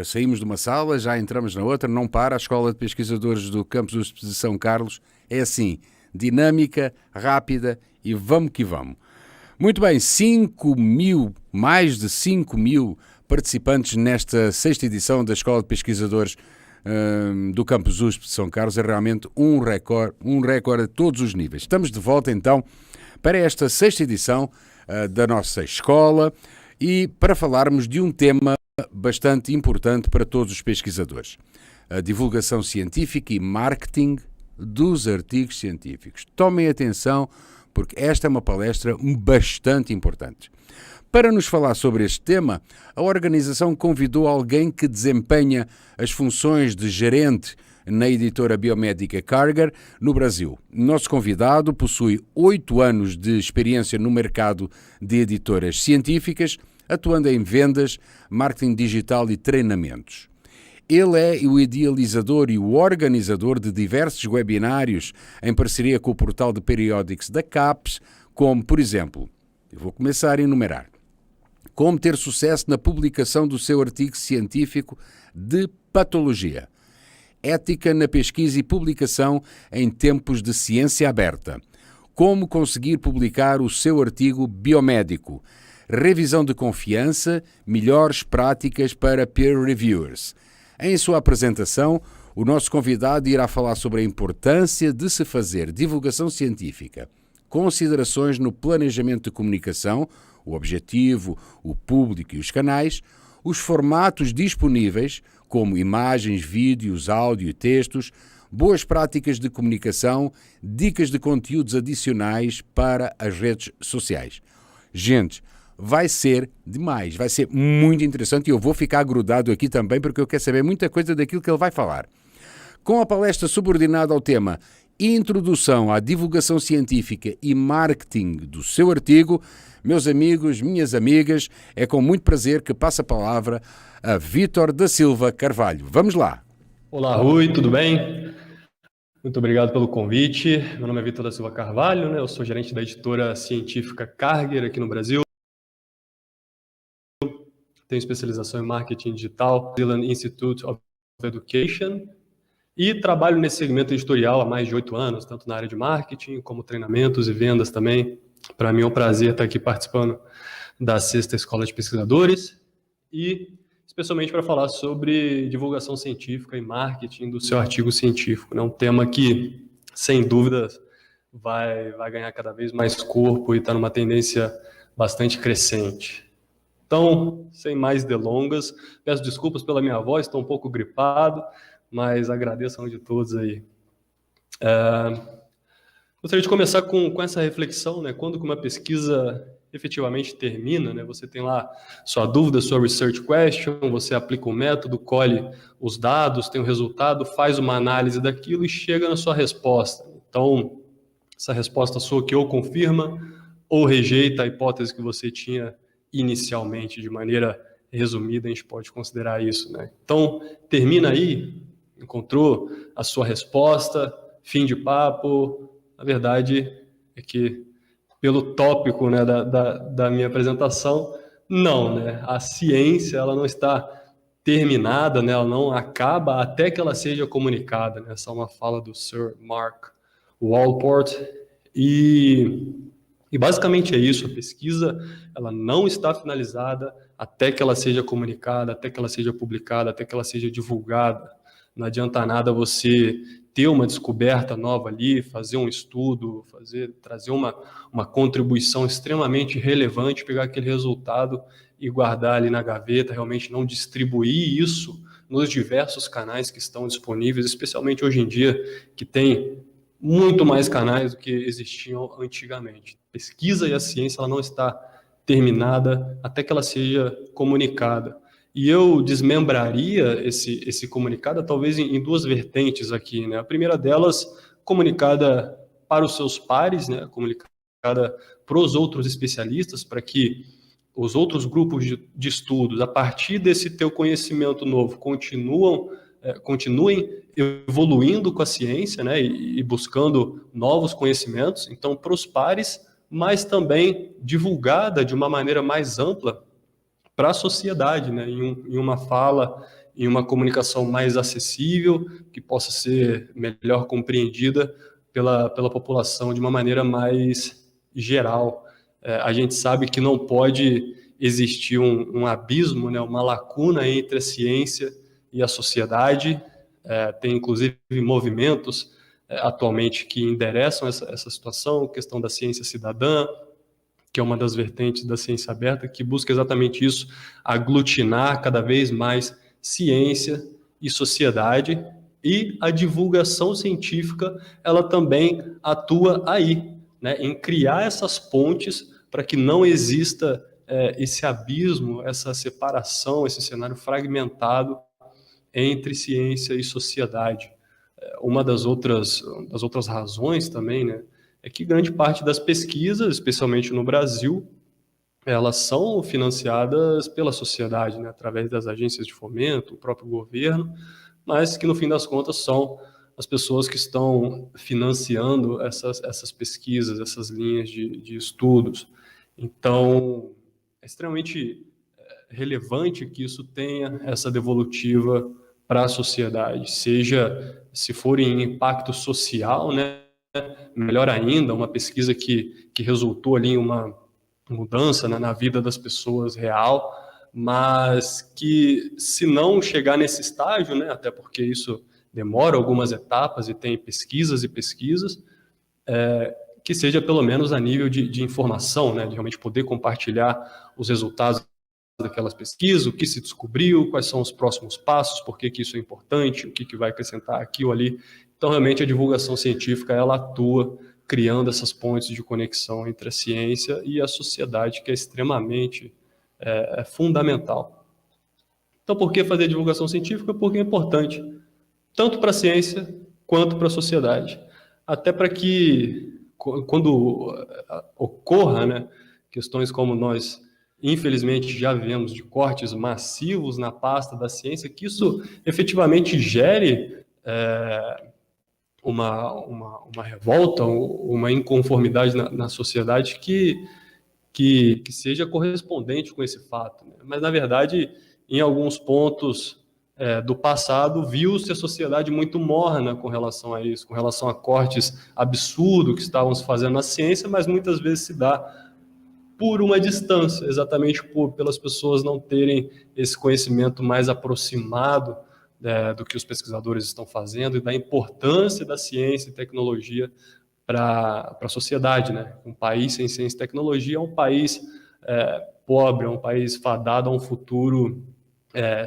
Saímos de uma sala, já entramos na outra, não para. A Escola de Pesquisadores do Campus de São Carlos é assim, dinâmica, rápida e vamos que vamos. Muito bem, 5.000, mais de 5.000 participantes nesta sexta edição da Escola de Pesquisadores do Campus USP de São Carlos. É realmente um recorde a todos os níveis. Estamos de volta então para esta sexta edição da nossa escola e para falarmos de um tema bastante importante para todos os pesquisadores: a divulgação científica e marketing dos artigos científicos. Tomem atenção, porque esta é uma palestra bastante importante. Para nos falar sobre este tema, a organização convidou alguém que desempenha as funções de gerente na editora biomédica Karger, no Brasil. Nosso convidado possui 8 anos de experiência no mercado de editoras científicas, atuando em vendas, marketing digital e treinamentos. Ele é o idealizador e o organizador de diversos webinários em parceria com o portal de periódicos da CAPES, como, por exemplo, eu vou começar a enumerar: como ter sucesso na publicação do seu artigo científico de patologia, ética na pesquisa e publicação em tempos de ciência aberta, como conseguir publicar o seu artigo biomédico, revisão de confiança, melhores práticas para peer reviewers. Em sua apresentação, o nosso convidado irá falar sobre a importância de se fazer divulgação científica, considerações no planejamento de comunicação, o objetivo, o público e os canais, os formatos disponíveis, como imagens, vídeos, áudio e textos, boas práticas de comunicação, dicas de conteúdos adicionais para as redes sociais. Gente, vai ser demais, vai ser muito interessante e eu vou ficar grudado aqui também porque eu quero saber muita coisa daquilo que ele vai falar. Com a palestra subordinada ao tema Introdução à Divulgação Científica e Marketing do seu artigo, meus amigos, minhas amigas, é com muito prazer que passo a palavra a Vítor da Silva Carvalho. Vamos lá. Olá, Rui, tudo bem? Muito obrigado pelo convite. Meu nome é Vítor da Silva Carvalho, né? Eu sou gerente da editora científica Karger aqui no Brasil. Tenho especialização em marketing digital, Zealand Institute of Education, e trabalho nesse segmento editorial há mais de 8 anos, tanto na área de marketing como treinamentos e vendas também. Para mim é um prazer estar aqui participando da sexta Escola de Pesquisadores e especialmente para falar sobre divulgação científica e marketing do seu artigo científico. É um tema que, sem dúvida, vai ganhar cada vez mais corpo e está numa tendência bastante crescente. Então, sem mais delongas, peço desculpas pela minha voz, estou um pouco gripado, mas agradeço a um de todos aí. Gostaria de começar com essa reflexão, né? Quando que uma pesquisa efetivamente termina, né? Você tem lá sua dúvida, sua research question, você aplica o método, colhe os dados, tem o resultado, faz uma análise daquilo e chega na sua resposta. Então, essa resposta sua que ou confirma ou rejeita a hipótese que você tinha inicialmente. De maneira resumida, a gente pode considerar isso, né? Então, termina aí, encontrou a sua resposta, fim de papo. Na verdade, é que, pelo tópico, né, da minha apresentação, não, né? A ciência, ela não está terminada, né? Ela não acaba até que ela seja comunicada, né? Essa é uma fala do Sir Mark Walport. E basicamente é isso: a pesquisa ela não está finalizada até que ela seja comunicada, até que ela seja publicada, até que ela seja divulgada. Não adianta nada você ter uma descoberta nova ali, fazer um estudo, trazer uma contribuição extremamente relevante, pegar aquele resultado e guardar ali na gaveta, realmente não distribuir isso nos diversos canais que estão disponíveis, especialmente hoje em dia, que tem muito mais canais do que existiam antigamente. A pesquisa e a ciência ela não está terminada até que ela seja comunicada. E eu desmembraria esse comunicado talvez em 2 vertentes aqui, né? A primeira delas, comunicada para os seus pares, né? Comunicada para os outros especialistas, para que os outros grupos de estudos, a partir desse teu conhecimento novo, continuem evoluindo com a ciência, né, e buscando novos conhecimentos. Então, para os pares, mas também divulgada de uma maneira mais ampla para a sociedade, né? Em uma fala, em uma comunicação mais acessível, que possa ser melhor compreendida pela população de uma maneira mais geral. A gente sabe que não pode existir um abismo, né, uma lacuna entre a ciência e a sociedade. Tem, inclusive, movimentos atualmente que endereçam essa situação, questão da ciência cidadã, que é uma das vertentes da ciência aberta, que busca exatamente isso, aglutinar cada vez mais ciência e sociedade, e a divulgação científica, ela também atua aí, né, em criar essas pontes para que não exista esse abismo, essa separação, esse cenário fragmentado entre ciência e sociedade. Uma das outras razões também, né, é que grande parte das pesquisas, especialmente no Brasil, elas são financiadas pela sociedade, né, através das agências de fomento, o próprio governo, mas que no fim das contas são as pessoas que estão financiando essas pesquisas, essas linhas de estudos. Então, é extremamente relevante que isso tenha essa devolutiva para a sociedade, seja se for em impacto social, né, melhor ainda, uma pesquisa que resultou ali em uma mudança, né, na vida das pessoas real, mas que se não chegar nesse estágio, né, até porque isso demora algumas etapas e tem pesquisas e pesquisas, que seja pelo menos a nível de informação, né, de realmente poder compartilhar os resultados daquelas pesquisas, o que se descobriu, quais são os próximos passos, por que isso é importante, o que vai acrescentar aqui ou ali. Então, realmente, a divulgação científica, ela atua criando essas pontes de conexão entre a ciência e a sociedade, que é extremamente fundamental. Então, por que fazer divulgação científica? Porque é importante, tanto para a ciência quanto para a sociedade. Até para que, quando ocorra, né, questões como nós, infelizmente, já vemos de cortes massivos na pasta da ciência, que isso efetivamente gere uma revolta, uma inconformidade na sociedade que seja correspondente com esse fato, né? Mas, na verdade, em alguns pontos do passado, viu-se a sociedade muito morna com relação a isso, com relação a cortes absurdos que estavam se fazendo na ciência, mas muitas vezes se dá por uma distância, exatamente pelas pessoas não terem esse conhecimento mais aproximado do que os pesquisadores estão fazendo e da importância da ciência e tecnologia para a sociedade, né? Um país sem ciência e tecnologia é um país pobre, é um país fadado a um futuro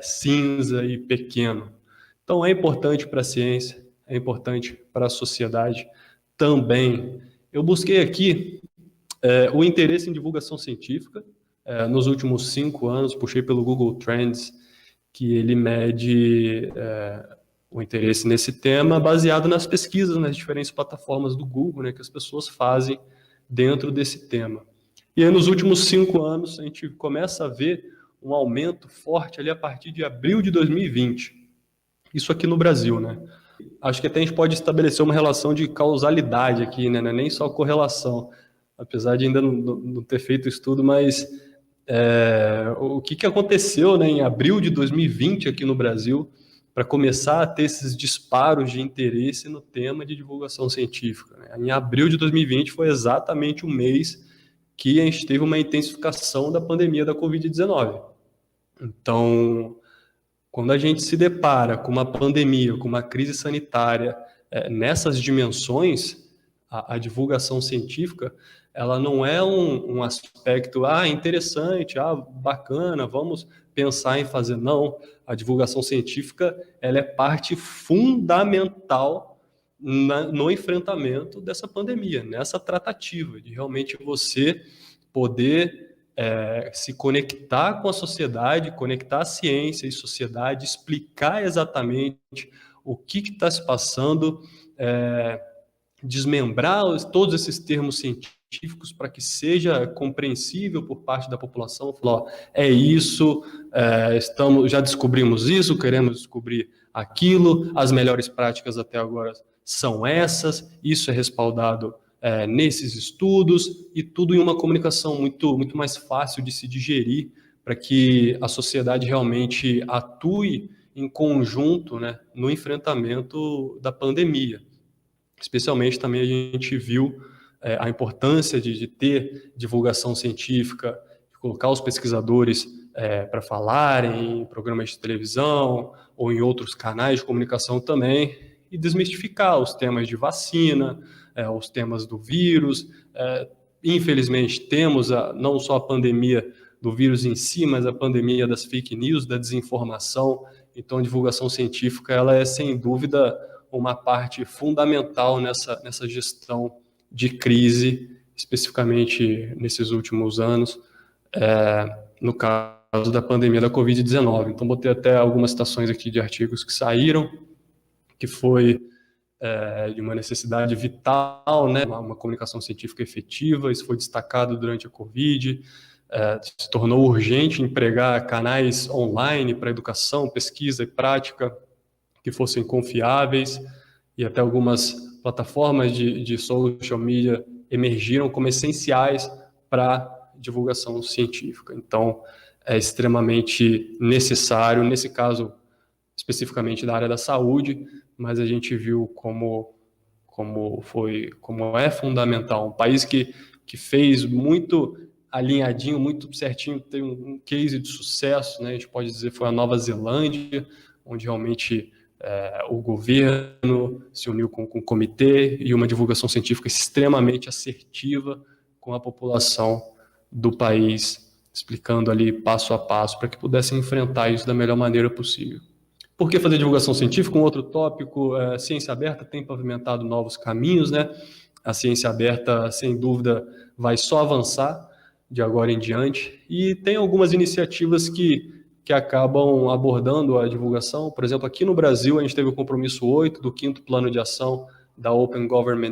cinza e pequeno. Então, é importante para a ciência, é importante para a sociedade também. Eu busquei aqui o interesse em divulgação científica. Nos últimos 5 anos, puxei pelo Google Trends, que ele mede o interesse nesse tema baseado nas pesquisas, nas diferentes plataformas do Google, né, que as pessoas fazem dentro desse tema. E aí, nos últimos 5 anos, a gente começa a ver um aumento forte ali a partir de abril de 2020. Isso aqui no Brasil, né? Acho que até a gente pode estabelecer uma relação de causalidade aqui, né? Não é nem só correlação, apesar de ainda não ter feito estudo, mas o que aconteceu, né, em abril de 2020 aqui no Brasil para começar a ter esses disparos de interesse no tema de divulgação científica, né? Em abril de 2020 foi exatamente o mês que a gente teve uma intensificação da pandemia da Covid-19. Então, quando a gente se depara com uma pandemia, com uma crise sanitária nessas dimensões, a divulgação científica, ela não é um aspecto interessante, bacana, vamos pensar em fazer. Não, a divulgação científica, ela é parte fundamental no enfrentamento dessa pandemia, nessa tratativa de realmente você poder se conectar com a sociedade, conectar a ciência e sociedade, explicar exatamente o que está se passando, desmembrar todos esses termos científicos para que seja compreensível por parte da população. Falar, é isso, já descobrimos isso, queremos descobrir aquilo, as melhores práticas até agora são essas, isso é respaldado nesses estudos, e tudo em uma comunicação muito, muito mais fácil de se digerir para que a sociedade realmente atue em conjunto, né, no enfrentamento da pandemia. Especialmente também a gente viu a importância de ter divulgação científica, de colocar os pesquisadores para falarem em programas de televisão ou em outros canais de comunicação também, e desmistificar os temas de vacina, os temas do vírus. Infelizmente, temos não só a pandemia do vírus em si, mas a pandemia das fake news, da desinformação. Então, a divulgação científica ela é, sem dúvida, uma parte fundamental nessa gestão de crise, especificamente nesses últimos anos, no caso da pandemia da Covid-19. Então, botei até algumas citações aqui de artigos que saíram, que foi de uma necessidade vital, né, uma comunicação científica efetiva. Isso foi destacado durante a Covid. Se tornou urgente empregar canais online para educação, pesquisa e prática que fossem confiáveis, e até algumas plataformas de social media emergiram como essenciais para divulgação científica. Então, é extremamente necessário, nesse caso especificamente da área da saúde, mas a gente viu como é fundamental. Um país que fez muito alinhadinho, muito certinho, tem um case de sucesso, né? A gente pode dizer foi a Nova Zelândia, onde realmente o governo se uniu com o comitê e uma divulgação científica extremamente assertiva com a população do país, explicando ali passo a passo para que pudessem enfrentar isso da melhor maneira possível. Por que fazer divulgação científica? Um outro tópico, a ciência aberta tem pavimentado novos caminhos, né? A ciência aberta, sem dúvida, vai só avançar de agora em diante, e tem algumas iniciativas que acabam abordando a divulgação. Por exemplo, aqui no Brasil, a gente teve o compromisso 8 do 5º Plano de Ação da Open Government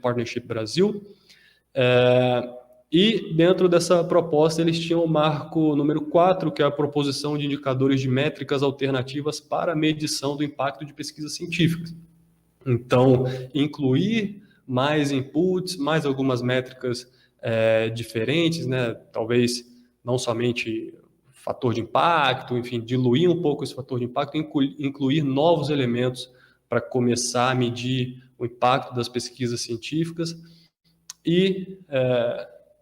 Partnership Brasil, e dentro dessa proposta eles tinham o marco número 4, que é a proposição de indicadores de métricas alternativas para a medição do impacto de pesquisas científicas. Então, incluir mais inputs, mais algumas métricas diferentes, né? Talvez não somente fator de impacto, enfim, diluir um pouco esse fator de impacto, incluir novos elementos para começar a medir o impacto das pesquisas científicas, e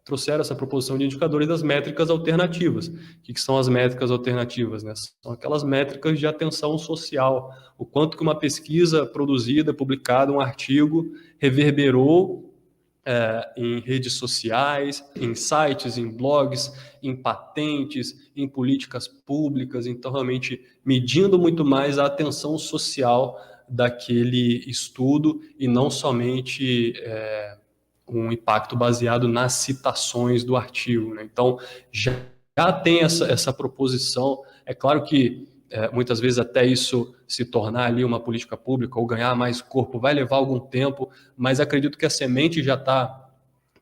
trouxeram essa proposição de indicadores das métricas alternativas. O que são as métricas alternativas, né? São aquelas métricas de atenção social, o quanto que uma pesquisa produzida, publicada, um artigo, reverberou em redes sociais, em sites, em blogs, em patentes, em políticas públicas. Então, realmente, medindo muito mais a atenção social daquele estudo e não somente um impacto baseado nas citações do artigo, né? Então, já tem essa proposição. É claro que muitas vezes até isso se tornar ali uma política pública ou ganhar mais corpo vai levar algum tempo, mas acredito que a semente já está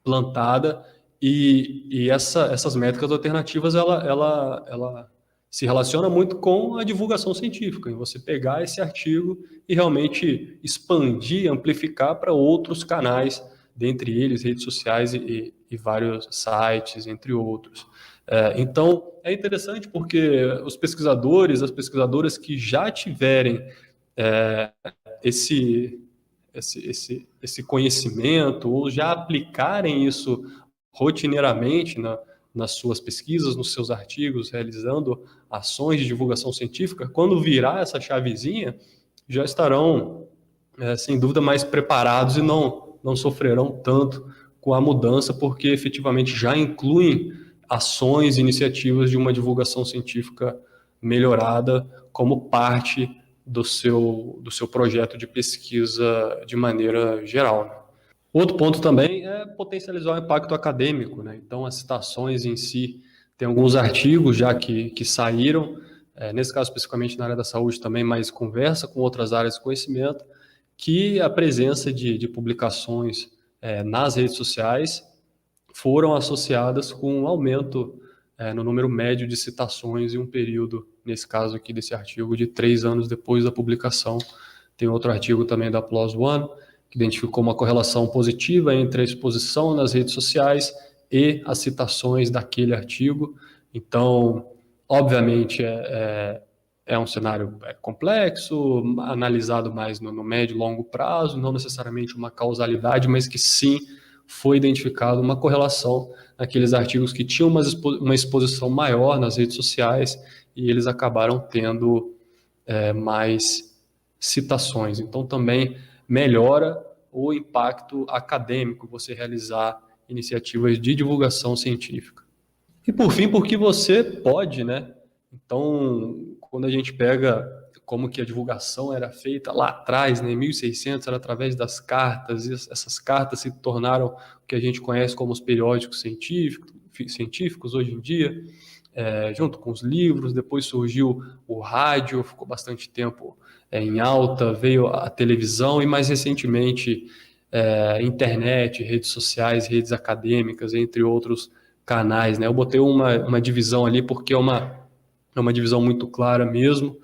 plantada, e essas métricas alternativas ela se relaciona muito com a divulgação científica, em você pegar esse artigo e realmente expandir, amplificar para outros canais, dentre eles redes sociais e vários sites, entre outros. Então, é interessante porque os pesquisadores, as pesquisadoras que já tiverem esse conhecimento, ou já aplicarem isso rotineiramente nas suas pesquisas, nos seus artigos, realizando ações de divulgação científica, quando virar essa chavezinha, já estarão, sem dúvida, mais preparados e não sofrerão tanto com a mudança, porque efetivamente já incluem ações e iniciativas de uma divulgação científica melhorada como parte do seu projeto de pesquisa de maneira geral, né? Outro ponto também é potencializar o impacto acadêmico, né? Então, as citações em si, tem alguns artigos já que saíram, nesse caso especificamente na área da saúde também, mas conversa com outras áreas de conhecimento, que a presença de publicações nas redes sociais foram associadas com um aumento no número médio de citações em um período, nesse caso aqui desse artigo, de 3 anos depois da publicação. Tem outro artigo também da PLOS ONE, que identificou uma correlação positiva entre a exposição nas redes sociais e as citações daquele artigo. Então, obviamente, é um cenário complexo, analisado mais no médio e longo prazo, não necessariamente uma causalidade, mas que sim foi identificada uma correlação naqueles artigos que tinham uma exposição maior nas redes sociais e eles acabaram tendo mais citações. Então, também melhora o impacto acadêmico você realizar iniciativas de divulgação científica. E, por fim, porque você pode, né? Então, quando a gente pega como que a divulgação era feita lá atrás, né, em 1600, era através das cartas, e essas cartas se tornaram o que a gente conhece como os periódicos científicos hoje em dia, junto com os livros. Depois surgiu o rádio, ficou bastante tempo em alta, veio a televisão e, mais recentemente, internet, redes sociais, redes acadêmicas, entre outros canais, né? Eu botei uma divisão ali porque é uma divisão muito clara mesmo,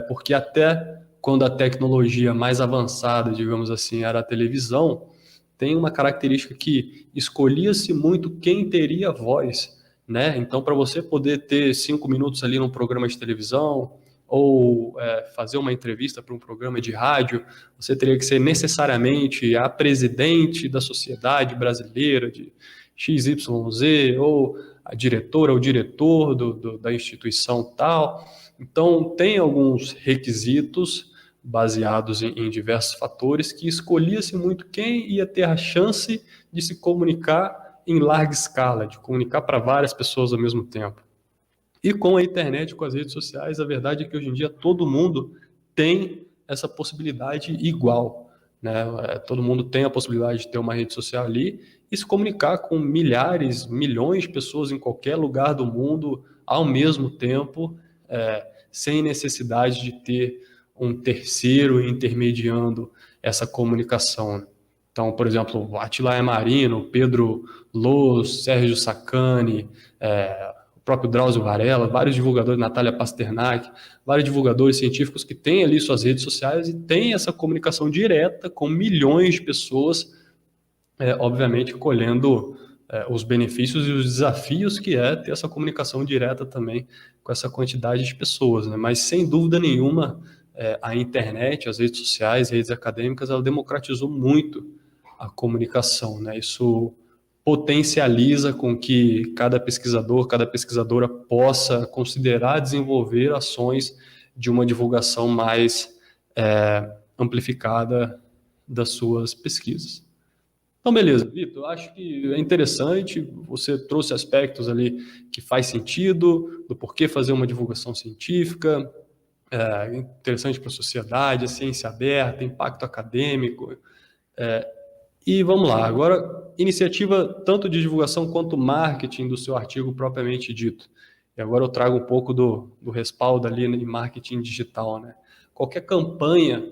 porque até quando a tecnologia mais avançada, digamos assim, era a televisão, tem uma característica que escolhia-se muito quem teria voz, né? Então, para você poder ter 5 minutos ali num programa de televisão ou fazer uma entrevista para um programa de rádio, você teria que ser necessariamente a presidente da sociedade brasileira de XYZ, ou a diretora ou diretor da instituição tal. Então, tem alguns requisitos baseados em diversos fatores que escolhia-se muito quem ia ter a chance de se comunicar em larga escala, de comunicar para várias pessoas ao mesmo tempo. E com a internet, com as redes sociais, a verdade é que hoje em dia todo mundo tem essa possibilidade igual, né? Todo mundo tem a possibilidade de ter uma rede social ali e se comunicar com milhares, milhões de pessoas em qualquer lugar do mundo ao mesmo tempo, sem necessidade de ter um terceiro intermediando essa comunicação. Então, por exemplo, Attila Yamarino, Pedro Loos, Sérgio Sacani, o próprio Drauzio Varela, vários divulgadores, Natália Pasternak, vários divulgadores científicos que têm ali suas redes sociais e têm essa comunicação direta com milhões de pessoas, obviamente colhendo os benefícios e os desafios que é ter essa comunicação direta também com essa quantidade de pessoas, né? Mas, sem dúvida nenhuma, a internet, as redes sociais, redes acadêmicas, ela democratizou muito a comunicação, né? Isso potencializa com que cada pesquisador, cada pesquisadora possa considerar desenvolver ações de uma divulgação mais amplificada das suas pesquisas. Então, beleza, Vitor, eu acho que é interessante, você trouxe aspectos ali que faz sentido, do porquê fazer uma divulgação científica, interessante para a sociedade, a ciência aberta, impacto acadêmico. E vamos lá, agora, iniciativa tanto de divulgação quanto marketing do seu artigo propriamente dito. E agora eu trago um pouco do respaldo ali em marketing digital, né? Qualquer campanha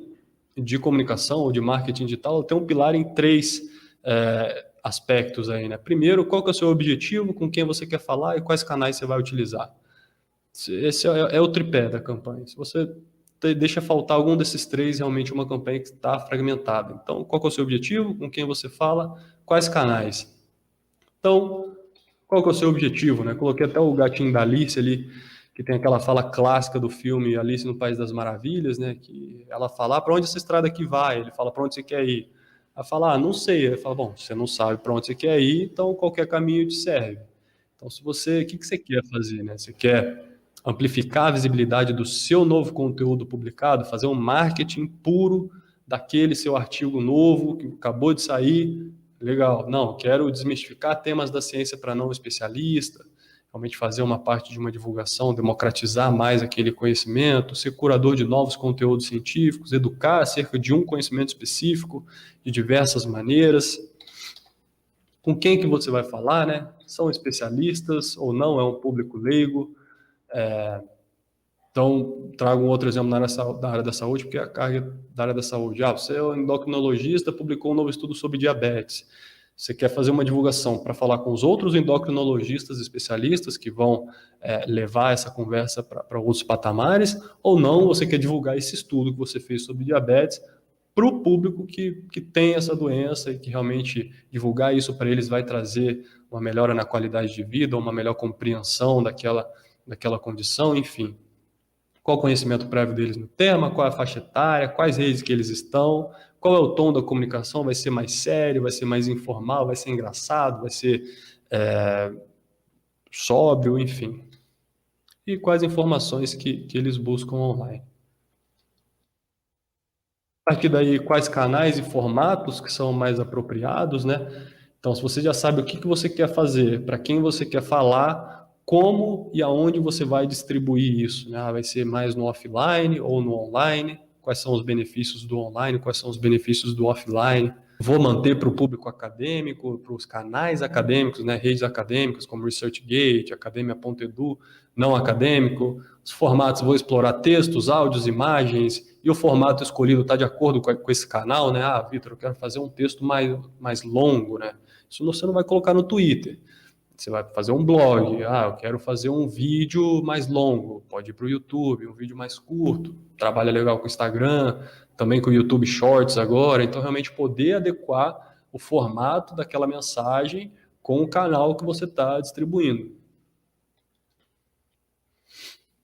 de comunicação ou de marketing digital tem um pilar em 3 aspectos aí, né? Primeiro, qual que é o seu objetivo, com quem você quer falar e quais canais você vai utilizar. Esse é o tripé da campanha. Se você deixa faltar algum desses 3, realmente uma campanha que está fragmentada. Então, qual que é o seu objetivo, com quem você fala, quais canais. Então, qual que é o seu objetivo, né? Coloquei até o gatinho da Alice ali, que tem aquela fala clássica do filme Alice no País das Maravilhas, né? Que ela fala, para onde essa estrada aqui vai? Ele fala, para onde você quer ir? Ela fala, não sei. Ele fala, bom, você não sabe para onde você quer ir, então qualquer caminho te serve. Então, o que você quer fazer, né? Você quer amplificar a visibilidade do seu novo conteúdo publicado, fazer um marketing puro daquele seu artigo novo que acabou de sair, legal. Não, quero desmistificar temas da ciência para não especialista, realmente fazer uma parte de uma divulgação, democratizar mais aquele conhecimento, ser curador de novos conteúdos científicos, educar acerca de um conhecimento específico de diversas maneiras. Com quem que você vai falar, né? São especialistas ou não? É um público leigo? Então, trago um outro exemplo da área da saúde, porque é a carga da área da saúde. Você é um endocrinologista, publicou um novo estudo sobre diabetes. Você quer fazer uma divulgação para falar com os outros endocrinologistas especialistas que vão levar essa conversa para outros patamares, ou não, você quer divulgar esse estudo que você fez sobre diabetes para o público que tem essa doença e que realmente divulgar isso para eles vai trazer uma melhora na qualidade de vida, uma melhor compreensão daquela condição, enfim. Qual o conhecimento prévio deles no tema, qual é a faixa etária, quais redes que eles estão, qual é o tom da comunicação, vai ser mais sério, vai ser mais informal, vai ser engraçado, vai ser sóbrio, enfim. E quais informações que eles buscam online. A partir daí, quais canais e formatos que são mais apropriados, né? Então, se você já sabe o que você quer fazer, para quem você quer falar, como e aonde você vai distribuir isso, né? Vai ser mais no offline ou no online? Quais são os benefícios do online? Quais são os benefícios do offline? Vou manter para o público acadêmico, para os canais acadêmicos, né? Redes acadêmicas como ResearchGate, Academia.edu, não acadêmico. Os formatos, vou explorar textos, áudios, imagens, e o formato escolhido está de acordo com esse canal, né? Ah, Vitor, eu quero fazer um texto mais longo, né? Isso você não vai colocar no Twitter. Você vai fazer um blog. Ah, eu quero fazer um vídeo mais longo. Pode ir para o YouTube, um vídeo mais curto. Trabalha legal com o Instagram, também com o YouTube Shorts agora. Então, realmente poder adequar o formato daquela mensagem com o canal que você está distribuindo.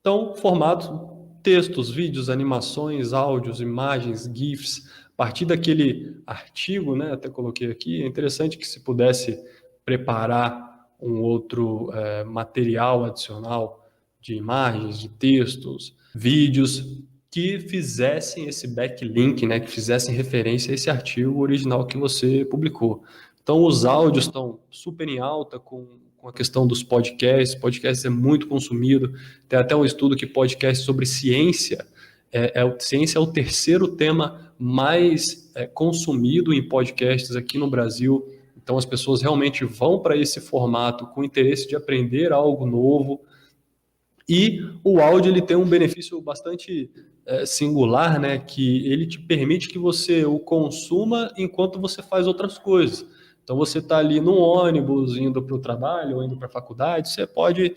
Então, formato, textos, vídeos, animações, áudios, imagens, GIFs. A partir daquele artigo, né, até coloquei aqui, é interessante que se pudesse preparar um outro material adicional de imagens, de textos, vídeos, que fizessem esse backlink, né, que fizessem referência a esse artigo original que você publicou. Então, os áudios estão super em alta com a questão dos podcasts. Podcast é muito consumido. Tem até um estudo que podcast sobre ciência, ciência é o terceiro tema mais consumido em podcasts aqui no Brasil. Então, as pessoas realmente vão para esse formato com interesse de aprender algo novo. E o áudio ele tem um benefício bastante singular, né? Que ele te permite que você o consuma enquanto você faz outras coisas. Então, você está ali no ônibus, indo para o trabalho ou indo para a faculdade, você pode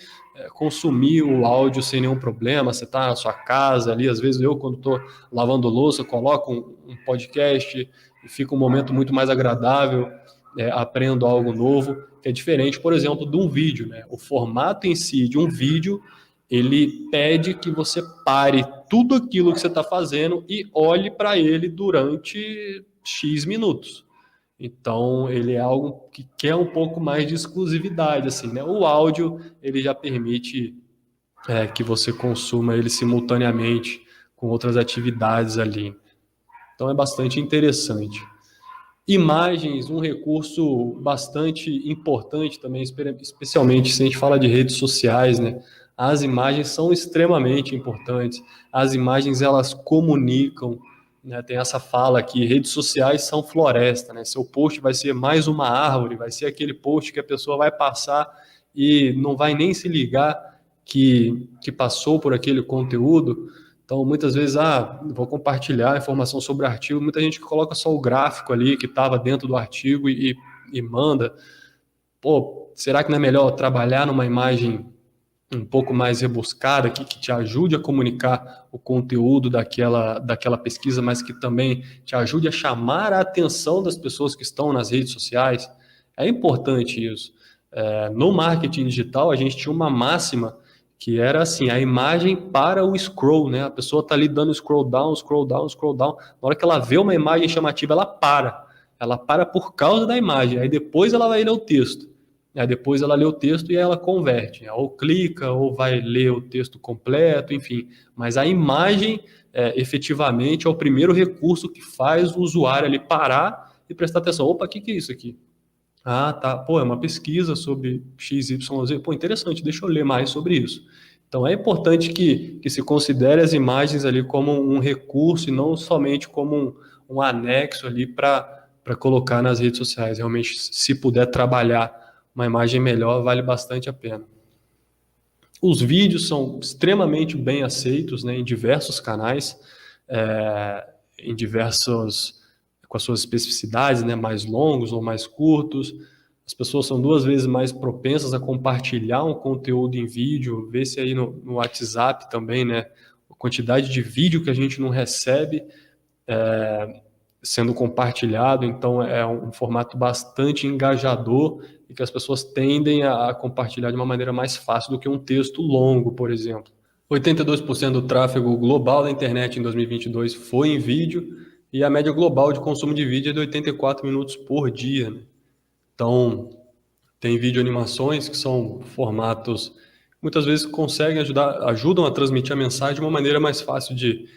consumir o áudio sem nenhum problema. Você está na sua casa ali, às vezes eu, quando estou lavando louça, coloco um podcast e fica um momento muito mais agradável, aprendo algo novo, que é diferente, por exemplo, de um vídeo, né? O formato em si de um vídeo, ele pede que você pare tudo aquilo que você está fazendo e olhe para ele durante X minutos. Então, ele é algo que quer um pouco mais de exclusividade, assim, né? O áudio, ele já permite que você consuma ele simultaneamente com outras atividades ali. Então, é bastante interessante. Imagens, um recurso bastante importante também, especialmente se a gente fala de redes sociais, né? As imagens são extremamente importantes. As imagens, elas comunicam, né? Tem essa fala aqui, redes sociais são floresta, né? Seu post vai ser mais uma árvore, vai ser aquele post que a pessoa vai passar e não vai nem se ligar que passou por aquele conteúdo. Então, muitas vezes, vou compartilhar informação sobre o artigo, muita gente que coloca só o gráfico ali que estava dentro do artigo e manda. Pô, será que não é melhor trabalhar numa imagem um pouco mais rebuscada, que te ajude a comunicar o conteúdo daquela pesquisa, mas que também te ajude a chamar a atenção das pessoas que estão nas redes sociais? É importante isso. No marketing digital, a gente tinha uma máxima que era assim, a imagem para o scroll, né? A pessoa está ali dando scroll down, scroll down, scroll down. Na hora que ela vê uma imagem chamativa, ela para. Ela para por causa da imagem. Aí depois ela vai ler o texto. Aí depois ela lê o texto e ela converte. Ou clica, ou vai ler o texto completo, enfim. Mas a imagem, efetivamente, é o primeiro recurso que faz o usuário ali parar e prestar atenção. Opa, o que é isso aqui? Ah, tá. Pô, é uma pesquisa sobre XYZ. Pô, interessante, deixa eu ler mais sobre isso. Então, é importante que se considere as imagens ali como um recurso e não somente como um anexo ali para colocar nas redes sociais. Realmente, se puder trabalhar uma imagem melhor, vale bastante a pena. Os vídeos são extremamente bem aceitos, né, em diversos canais, em diversos... com as suas especificidades, né, mais longos ou mais curtos. As pessoas são 2 vezes mais propensas a compartilhar um conteúdo em vídeo. Vê se aí no WhatsApp também, né, a quantidade de vídeo que a gente não recebe sendo compartilhado, então é um formato bastante engajador e que as pessoas tendem a compartilhar de uma maneira mais fácil do que um texto longo, por exemplo. 82% do tráfego global da internet em 2022 foi em vídeo e a média global de consumo de vídeo é de 84 minutos por dia, né? Então, tem vídeo animações que são formatos que muitas vezes ajudam a transmitir a mensagem de uma maneira mais fácil de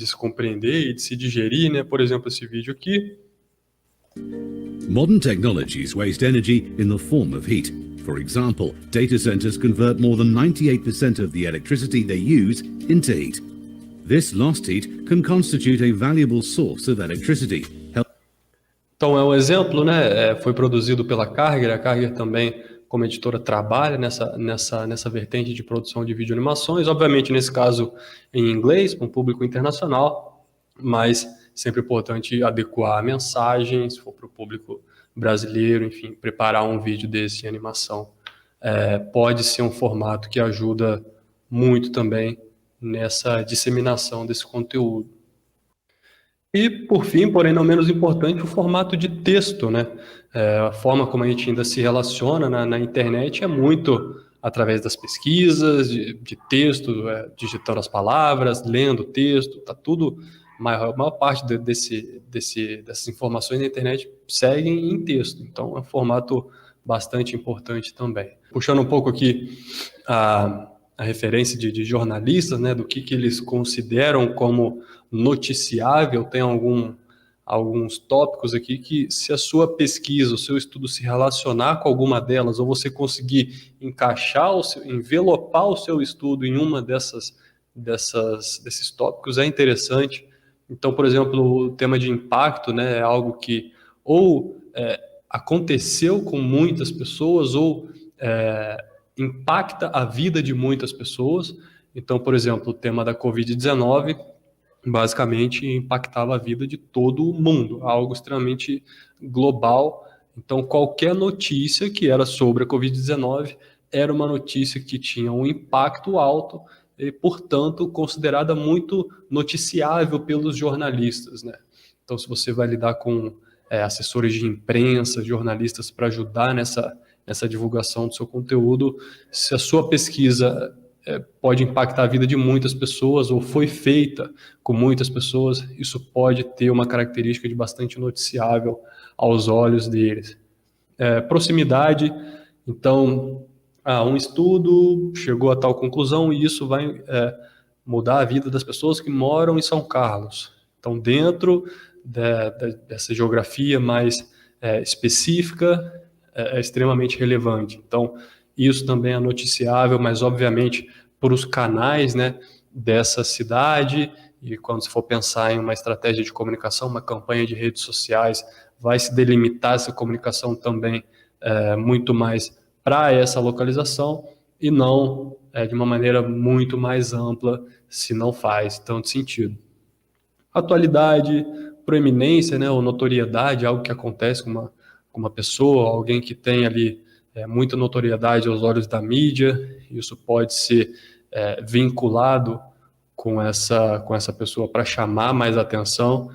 se compreender e de se digerir, né? Por exemplo, esse vídeo aqui. Modern technologies waste energy in the form of heat. For example, data centers convert more than 98% of the electricity they use into heat. This lost heat can constitute a valuable source of electricity. Então, é um exemplo, né? Foi produzido pela Karger. A Karger também, como editora, trabalha nessa vertente de produção de videoanimações. Obviamente, nesse caso, em inglês, para um público internacional, mas sempre importante adequar a mensagem, se for para o público brasileiro, enfim, preparar um vídeo desse em animação. Pode ser um formato que ajuda muito também nessa disseminação desse conteúdo. E, por fim, porém não menos importante, o formato de texto, né? A forma como a gente ainda se relaciona na internet é muito através das pesquisas, de texto, digitando as palavras, lendo o texto, tá tudo, a maior parte dessas informações na internet seguem em texto. Então, é um formato bastante importante também. Puxando um pouco aqui a referência de jornalistas, né, do que eles consideram como noticiável, tem alguns tópicos aqui que, se a sua pesquisa, o seu estudo se relacionar com alguma delas, ou você conseguir envelopar o seu estudo em uma desses tópicos, é interessante. Então, por exemplo, o tema de impacto, né, é algo que ou aconteceu com muitas pessoas ou impacta a vida de muitas pessoas. Então, por exemplo, o tema da Covid-19 basicamente impactava a vida de todo mundo, algo extremamente global. Então, qualquer notícia que era sobre a Covid-19 era uma notícia que tinha um impacto alto e, portanto, considerada muito noticiável pelos jornalistas, né? Então, se você vai lidar com assessores de imprensa, jornalistas para ajudar nessa divulgação do seu conteúdo, se a sua pesquisa pode impactar a vida de muitas pessoas ou foi feita com muitas pessoas, isso pode ter uma característica de bastante noticiável aos olhos deles. Proximidade, então, um estudo chegou a tal conclusão e isso vai mudar a vida das pessoas que moram em São Carlos. Então, dentro dessa geografia mais específica, é extremamente relevante. Então, isso também é noticiável, mas obviamente por os canais, né, dessa cidade, e quando se for pensar em uma estratégia de comunicação, uma campanha de redes sociais, vai se delimitar essa comunicação também muito mais para essa localização e não de uma maneira muito mais ampla, se não faz tanto sentido. Atualidade, proeminência, né, ou notoriedade, algo que acontece com uma pessoa, alguém que tem ali muita notoriedade aos olhos da mídia, isso pode ser vinculado com essa pessoa para chamar mais atenção.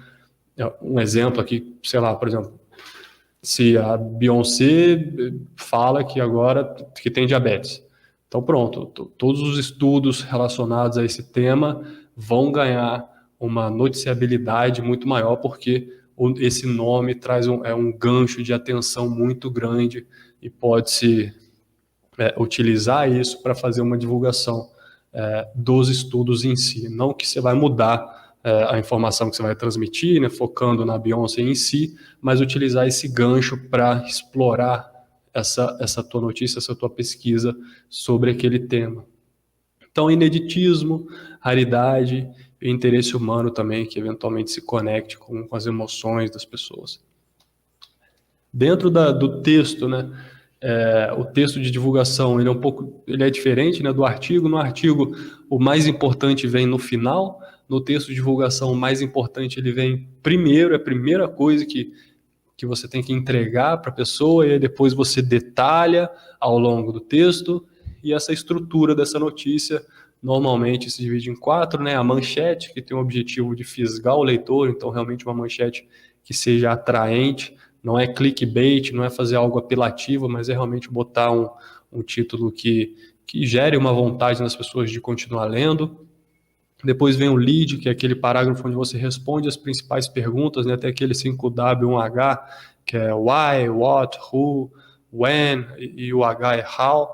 Um exemplo aqui, sei lá, por exemplo, se a Beyoncé fala que agora que tem diabetes, então pronto, todos os estudos relacionados a esse tema vão ganhar uma noticiabilidade muito maior, porque esse nome traz um gancho de atenção muito grande e pode-se utilizar isso para fazer uma divulgação dos estudos em si. Não que você vai mudar a informação que você vai transmitir, né, focando na Beyoncé em si, mas utilizar esse gancho para explorar essa tua notícia, essa tua pesquisa sobre aquele tema. Então, ineditismo, raridade e interesse humano também, que eventualmente se conecte com as emoções das pessoas. Dentro do texto, né, o texto de divulgação ele é diferente, né, do artigo. No artigo, o mais importante vem no final. No texto de divulgação, o mais importante ele vem primeiro, é a primeira coisa que você tem que entregar para a pessoa, e aí depois você detalha ao longo do texto, e essa estrutura dessa notícia normalmente se divide em 4, né? A manchete, que tem o objetivo de fisgar o leitor, então realmente uma manchete que seja atraente, não é clickbait, não é fazer algo apelativo, mas é realmente botar um título que gere uma vontade nas pessoas de continuar lendo. Depois vem o lead, que é aquele parágrafo onde você responde as principais perguntas, né? Até aquele 5W1H, que é why, what, who, when, e o H é how.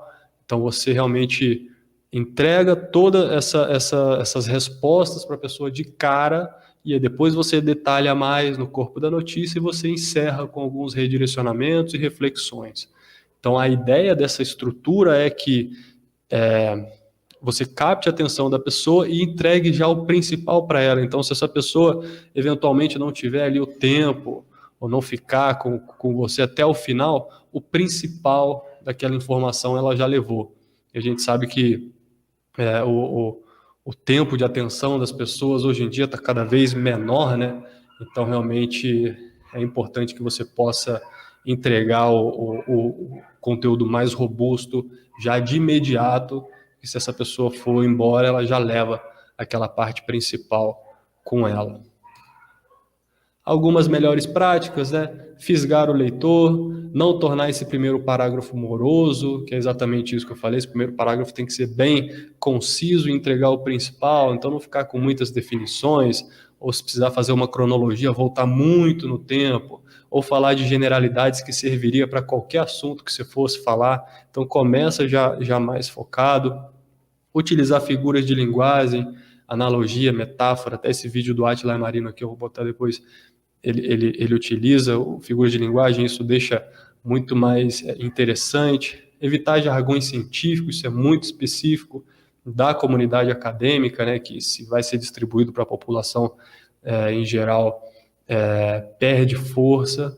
Então você realmente entrega todas essas respostas para a pessoa de cara, e aí depois você detalha mais no corpo da notícia e você encerra com alguns redirecionamentos e reflexões. Então a ideia dessa estrutura é que você capte a atenção da pessoa e entregue já o principal para ela. Então, se essa pessoa eventualmente não tiver ali o tempo ou não ficar com você até o final, o principal daquela informação ela já levou. E a gente sabe que o tempo de atenção das pessoas hoje em dia está cada vez menor, né? Então, realmente é importante que você possa entregar o conteúdo mais robusto já de imediato, e se essa pessoa for embora, ela já leva aquela parte principal com ela. Algumas melhores práticas, né? Fisgar o leitor, não tornar esse primeiro parágrafo moroso, que é exatamente isso que eu falei, esse primeiro parágrafo tem que ser bem conciso e entregar o principal, então não ficar com muitas definições, ou se precisar fazer uma cronologia, voltar muito no tempo, ou falar de generalidades que serviria para qualquer assunto que você fosse falar, então começa já mais focado, utilizar figuras de linguagem, analogia, metáfora, até esse vídeo do Átila Marino aqui eu vou botar depois, ele utiliza figuras de linguagem, isso deixa muito mais interessante. Evitar jargões científicos, isso é muito específico da comunidade acadêmica, né, que se vai ser distribuído para a população em geral, perde força.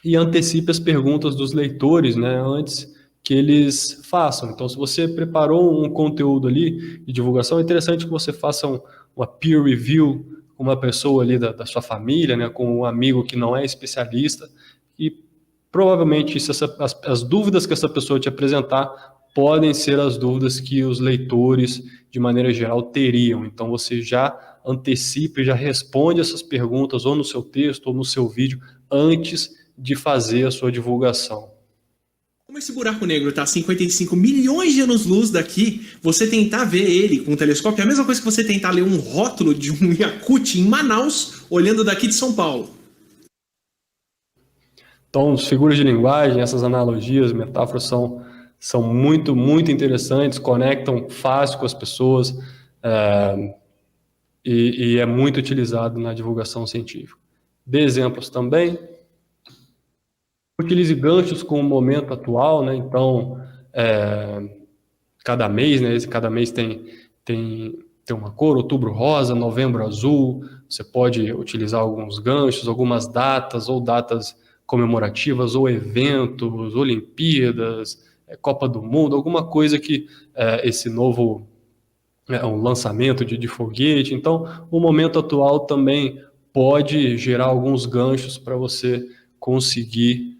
E antecipe as perguntas dos leitores, né, antes que eles façam. Então, se você preparou um conteúdo ali de divulgação, é interessante que você faça uma peer review com uma pessoa ali da sua família, né, com um amigo que não é especialista, e provavelmente as dúvidas que essa pessoa te apresentar podem ser as dúvidas que os leitores, de maneira geral, teriam. Então, você já antecipa e já responde essas perguntas ou no seu texto ou no seu vídeo antes de fazer a sua divulgação. Como esse buraco negro está a 55 milhões de anos-luz daqui, você tentar ver ele com um telescópio é a mesma coisa que você tentar ler um rótulo de um Yakult em Manaus, olhando daqui de São Paulo. Então, as figuras de linguagem, essas analogias, metáforas são muito, muito interessantes, conectam fácil com as pessoas e é muito utilizado na divulgação científica. Dê exemplos também. Utilize ganchos com o momento atual, né? Então, cada mês, né? Cada mês tem uma cor, outubro rosa, novembro azul. Você pode utilizar alguns ganchos, algumas datas, ou datas comemorativas, ou eventos, Olimpíadas, Copa do Mundo, alguma coisa que esse novo um lançamento de foguete. Então, o momento atual também pode gerar alguns ganchos para você conseguir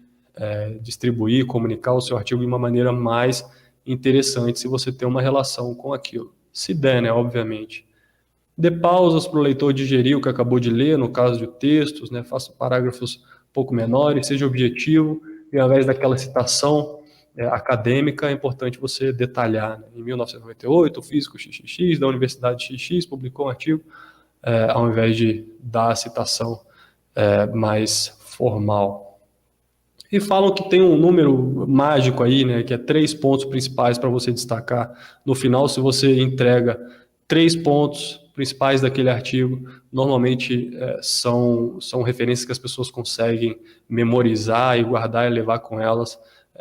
distribuir, comunicar o seu artigo de uma maneira mais interessante se você tem uma relação com aquilo. Se der, né, obviamente. Dê pausas para o leitor digerir o que acabou de ler, no caso de textos, né, faça parágrafos um pouco menores, seja objetivo, e ao invés daquela citação acadêmica, é importante você detalhar. Né? Em 1998, o físico XXX da Universidade XX publicou um artigo, ao invés de dar a citação mais formal. E falam que tem um número mágico aí, né, que é 3 pontos principais para você destacar. No final, se você entrega 3 pontos principais daquele artigo, normalmente são referências que as pessoas conseguem memorizar e guardar e levar com elas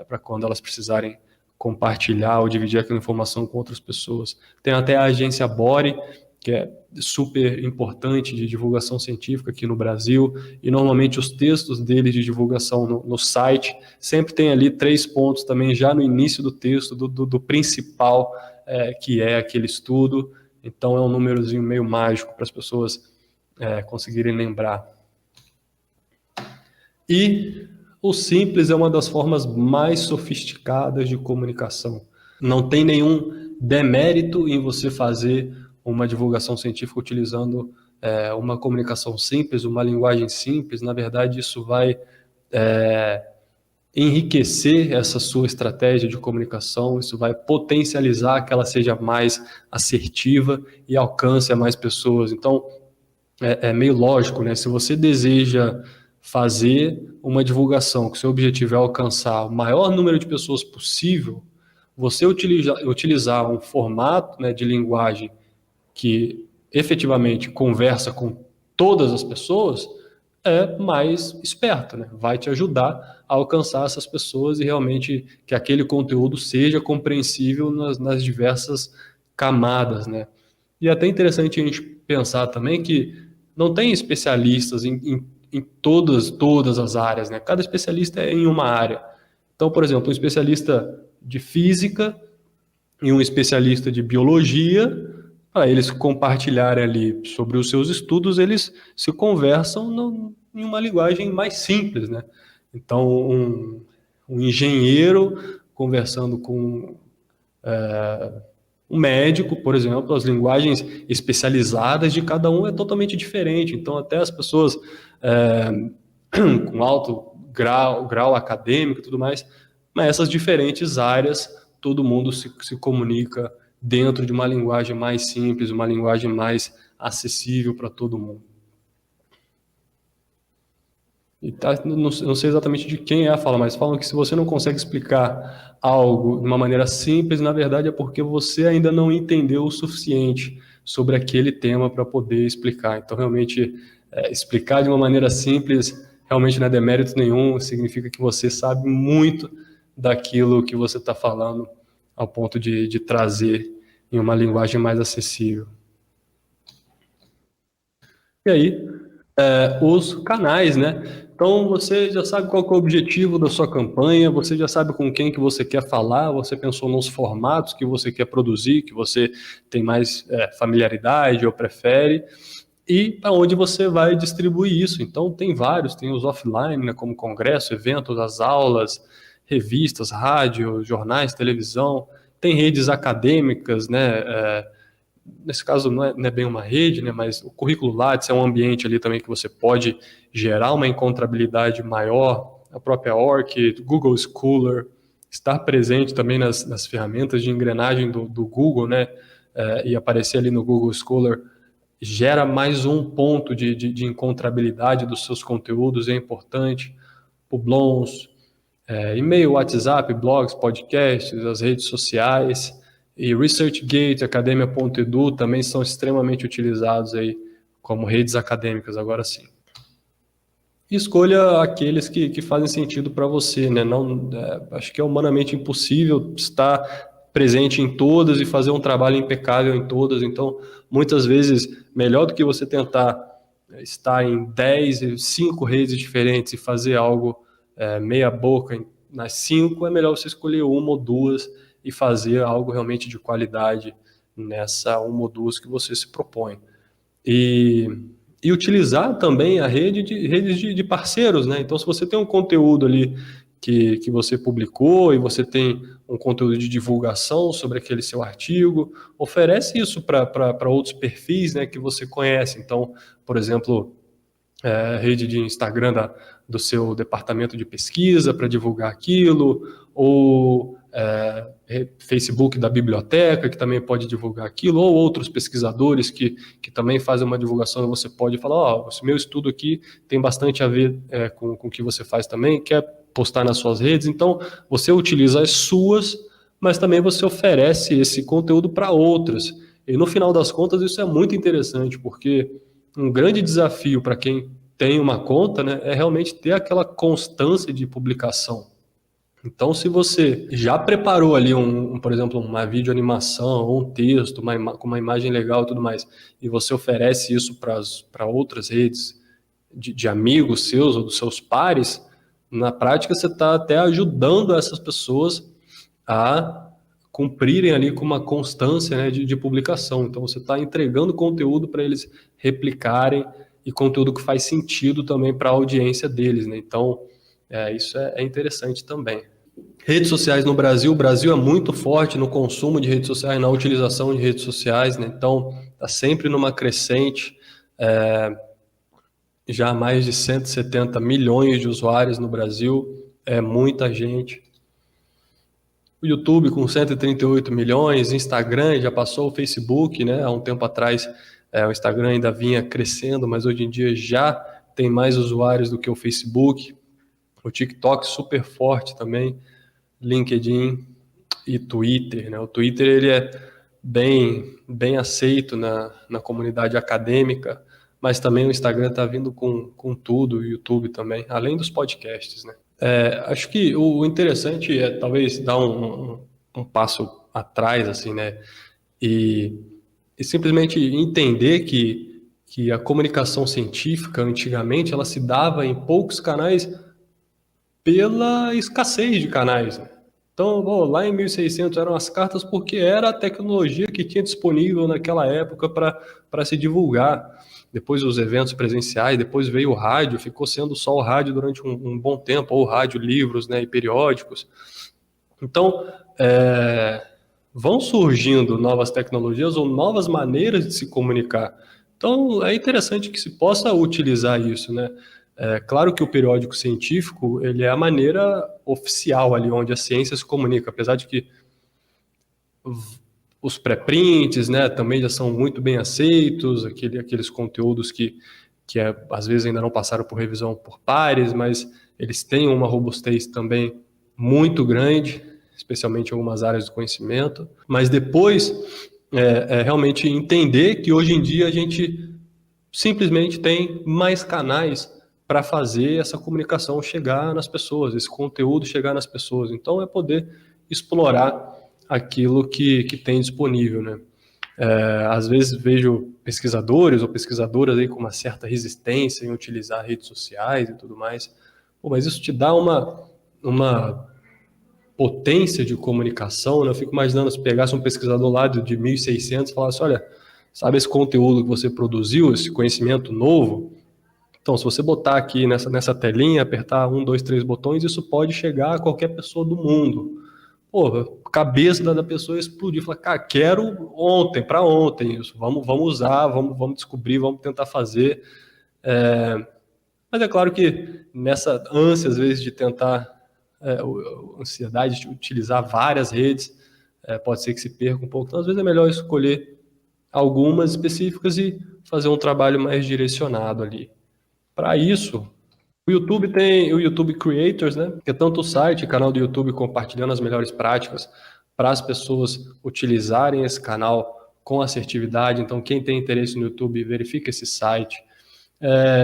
para quando elas precisarem compartilhar ou dividir aquela informação com outras pessoas. Tem até a agência Bore, que é super importante de divulgação científica aqui no Brasil, e normalmente os textos deles de divulgação no site sempre tem ali 3 pontos também já no início do texto, do principal, que é aquele estudo. Então é um númerozinho meio mágico para as pessoas conseguirem lembrar. E o simples é uma das formas mais sofisticadas de comunicação. Não tem nenhum demérito em você fazer uma divulgação científica utilizando uma comunicação simples, uma linguagem simples. Na verdade, isso vai enriquecer essa sua estratégia de comunicação, isso vai potencializar que ela seja mais assertiva e alcance a mais pessoas. Então, é meio lógico, né? Se você deseja fazer uma divulgação que o seu objetivo é alcançar o maior número de pessoas possível, você utilizar um formato, né, de linguagem que efetivamente conversa com todas as pessoas é mais esperto, né? Vai te ajudar a alcançar essas pessoas e realmente que aquele conteúdo seja compreensível nas diversas camadas, né? E é até interessante a gente pensar também que não tem especialistas em todas as áreas, né? Cada especialista é em uma área. Então, por exemplo, um especialista de física e um especialista de biologia, para eles compartilharem ali sobre os seus estudos, eles se conversam em uma linguagem mais simples, né? Então, um engenheiro conversando com um médico, por exemplo, as linguagens especializadas de cada um é totalmente diferente. Então, até as pessoas com alto grau acadêmico e tudo mais, mas essas diferentes áreas, todo mundo se comunica dentro de uma linguagem mais simples, uma linguagem mais acessível para todo mundo. E não sei exatamente de quem é a fala, mas falam que se você não consegue explicar algo de uma maneira simples, na verdade é porque você ainda não entendeu o suficiente sobre aquele tema para poder explicar. Então, realmente, explicar de uma maneira simples realmente não é demérito nenhum, significa que você sabe muito daquilo que você está falando, ao ponto de trazer em uma linguagem mais acessível. E aí, os canais, né? Então, você já sabe qual que é o objetivo da sua campanha, você já sabe com quem que você quer falar, você pensou nos formatos que você quer produzir, que você tem mais familiaridade ou prefere, e para onde você vai distribuir isso. Então, tem vários, tem os offline, né, como congresso, eventos, as aulas, revistas, rádio, jornais, televisão, tem redes acadêmicas, né, nesse caso não é bem uma rede, né, mas o currículo Lattes é um ambiente ali também que você pode gerar uma encontrabilidade maior, a própria Orchid, Google Scholar, estar presente também nas ferramentas de engrenagem do Google, né, e aparecer ali no Google Scholar, gera mais um ponto de encontrabilidade dos seus conteúdos, é importante. Publons, e-mail, WhatsApp, blogs, podcasts, as redes sociais e ResearchGate, Academia.edu também são extremamente utilizados aí como redes acadêmicas, agora sim. E escolha aqueles que fazem sentido para você, né? Acho que é humanamente impossível estar presente em todas e fazer um trabalho impecável em todas, então muitas vezes melhor do que você tentar estar em 10, 5 redes diferentes e fazer algo meia boca nas 5, é melhor você escolher uma ou duas e fazer algo realmente de qualidade nessa uma ou duas que você se propõe. E utilizar também a redes de parceiros, né? Então, se você tem um conteúdo ali que você publicou e você tem um conteúdo de divulgação sobre aquele seu artigo, oferece isso para outros perfis, né, que você conhece. Então, por exemplo, rede de Instagram do seu departamento de pesquisa para divulgar aquilo, ou Facebook da biblioteca, que também pode divulgar aquilo, ou outros pesquisadores que também fazem uma divulgação, e você pode falar, esse meu estudo aqui tem bastante a ver com o que você faz também, quer postar nas suas redes, então você utiliza as suas, mas também você oferece esse conteúdo para outras. E no final das contas isso é muito interessante, porque um grande desafio para quem tem uma conta, né, é realmente ter aquela constância de publicação. Então, se você já preparou ali, por exemplo, uma videoanimação ou um texto com uma imagem legal e tudo mais, e você oferece isso para outras redes de amigos seus ou dos seus pares, na prática você está até ajudando essas pessoas a cumprirem ali com uma constância, né, de publicação. Então, você está entregando conteúdo para eles replicarem e conteúdo que faz sentido também para a audiência deles, né? Então, isso é interessante também. Redes sociais no Brasil, o Brasil é muito forte no consumo de redes sociais, na utilização de redes sociais, né? Então está sempre numa crescente, já mais de 170 milhões de usuários no Brasil, é muita gente. O YouTube com 138 milhões, Instagram já passou o Facebook, né? Há um tempo atrás o Instagram ainda vinha crescendo, mas hoje em dia já tem mais usuários do que o Facebook. O TikTok super forte também, LinkedIn e Twitter, né? O Twitter ele é bem aceito na comunidade acadêmica, mas também o Instagram está vindo com tudo, o YouTube também, além dos podcasts, né? Acho que o interessante é talvez dar um passo atrás, assim, né? E simplesmente entender que a comunicação científica, antigamente, ela se dava em poucos canais pela escassez de canais, né? Então, lá em 1600 eram as cartas porque era a tecnologia que tinha disponível naquela época para se divulgar. Depois os eventos presenciais, depois veio o rádio, ficou sendo só o rádio durante um bom tempo, ou rádio, livros, né, e periódicos. Então, vão surgindo novas tecnologias ou novas maneiras de se comunicar. Então, é interessante que se possa utilizar isso, né? Claro que o periódico científico ele é a maneira oficial ali onde a ciência se comunica, apesar de que os pré-prints, né, também já são muito bem aceitos, aqueles conteúdos que às vezes ainda não passaram por revisão por pares, mas eles têm uma robustez também muito grande, especialmente em algumas áreas do conhecimento. Mas depois, realmente entender que hoje em dia a gente simplesmente tem mais canais para fazer essa comunicação chegar nas pessoas, esse conteúdo chegar nas pessoas. Então, é poder explorar aquilo que tem disponível, né? Às vezes vejo pesquisadores ou pesquisadoras aí com uma certa resistência em utilizar redes sociais e tudo mais. Mas isso te dá uma potência de comunicação, né? Eu fico imaginando se pegasse um pesquisador lá de 1600 e falasse, olha, sabe esse conteúdo que você produziu, esse conhecimento novo? Então, se você botar aqui nessa telinha, apertar 1, 2, 3 botões, isso pode chegar a qualquer pessoa do mundo. A cabeça da pessoa explodir, falar, cara, quero ontem, para ontem isso, vamos usar, vamos descobrir, vamos tentar fazer. Mas é claro que nessa ânsia, às vezes, de tentar, ansiedade de utilizar várias redes, pode ser que se perca um pouco. Então, às vezes é melhor escolher algumas específicas e fazer um trabalho mais direcionado ali. Para isso, o YouTube tem o YouTube Creators, né? Que é tanto o site, canal do YouTube compartilhando as melhores práticas para as pessoas utilizarem esse canal com assertividade. Então, quem tem interesse no YouTube, verifica esse site.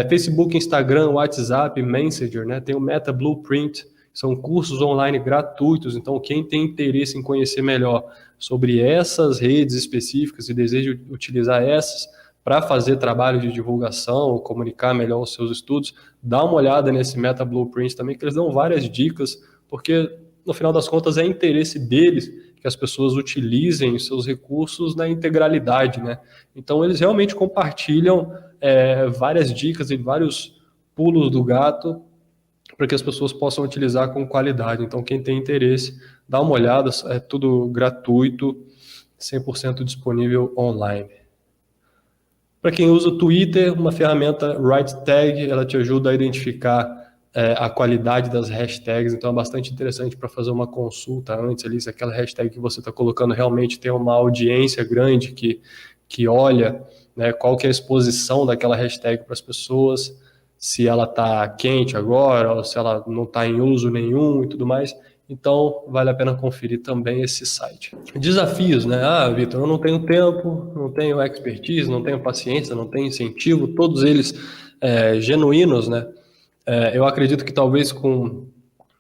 Facebook, Instagram, WhatsApp, Messenger, né? Tem o Meta Blueprint, são cursos online gratuitos. Então, quem tem interesse em conhecer melhor sobre essas redes específicas e deseja utilizar essas para fazer trabalho de divulgação ou comunicar melhor os seus estudos, dá uma olhada nesse Meta Blueprint também, que eles dão várias dicas, porque no final das contas é interesse deles que as pessoas utilizem os seus recursos na integralidade, né? Então eles realmente compartilham várias dicas e vários pulos do gato para que as pessoas possam utilizar com qualidade. Então quem tem interesse, dá uma olhada, é tudo gratuito, 100% disponível online. Para quem usa o Twitter, uma ferramenta WriteTag, ela te ajuda a identificar a qualidade das hashtags, então é bastante interessante para fazer uma consulta antes ali, se aquela hashtag que você está colocando realmente tem uma audiência grande que olha, né, qual que é a exposição daquela hashtag para as pessoas, se ela está quente agora, ou se ela não está em uso nenhum e tudo mais. Então, vale a pena conferir também esse site. Desafios, né? Vitor, eu não tenho tempo, não tenho expertise, não tenho paciência, não tenho incentivo, todos eles genuínos, né? Eu acredito que talvez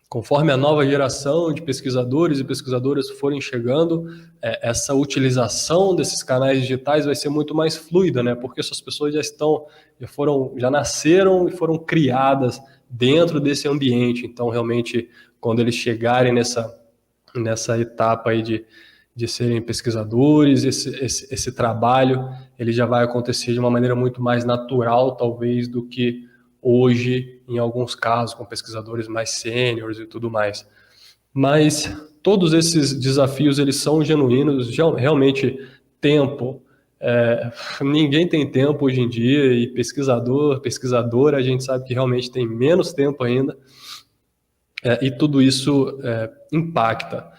conforme a nova geração de pesquisadores e pesquisadoras forem chegando, essa utilização desses canais digitais vai ser muito mais fluida, né? Porque essas pessoas já nasceram e foram criadas dentro desse ambiente. Então, realmente, quando eles chegarem nessa etapa aí de serem pesquisadores, esse trabalho ele já vai acontecer de uma maneira muito mais natural, talvez, do que hoje, em alguns casos, com pesquisadores mais sêniores e tudo mais. Mas todos esses desafios, eles são genuínos, realmente tempo. Ninguém tem tempo hoje em dia, e pesquisadora, a gente sabe que realmente tem menos tempo ainda, e tudo isso impacta.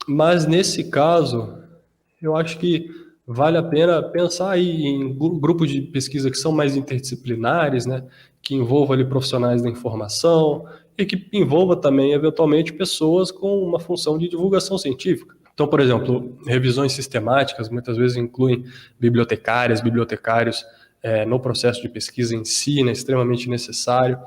Mas nesse caso, eu acho que vale a pena pensar aí em grupos de pesquisa que são mais interdisciplinares, né, que envolvam ali profissionais da informação e que envolva também, eventualmente, pessoas com uma função de divulgação científica. Então, por exemplo, revisões sistemáticas muitas vezes incluem bibliotecários no processo de pesquisa em si, né, extremamente necessário.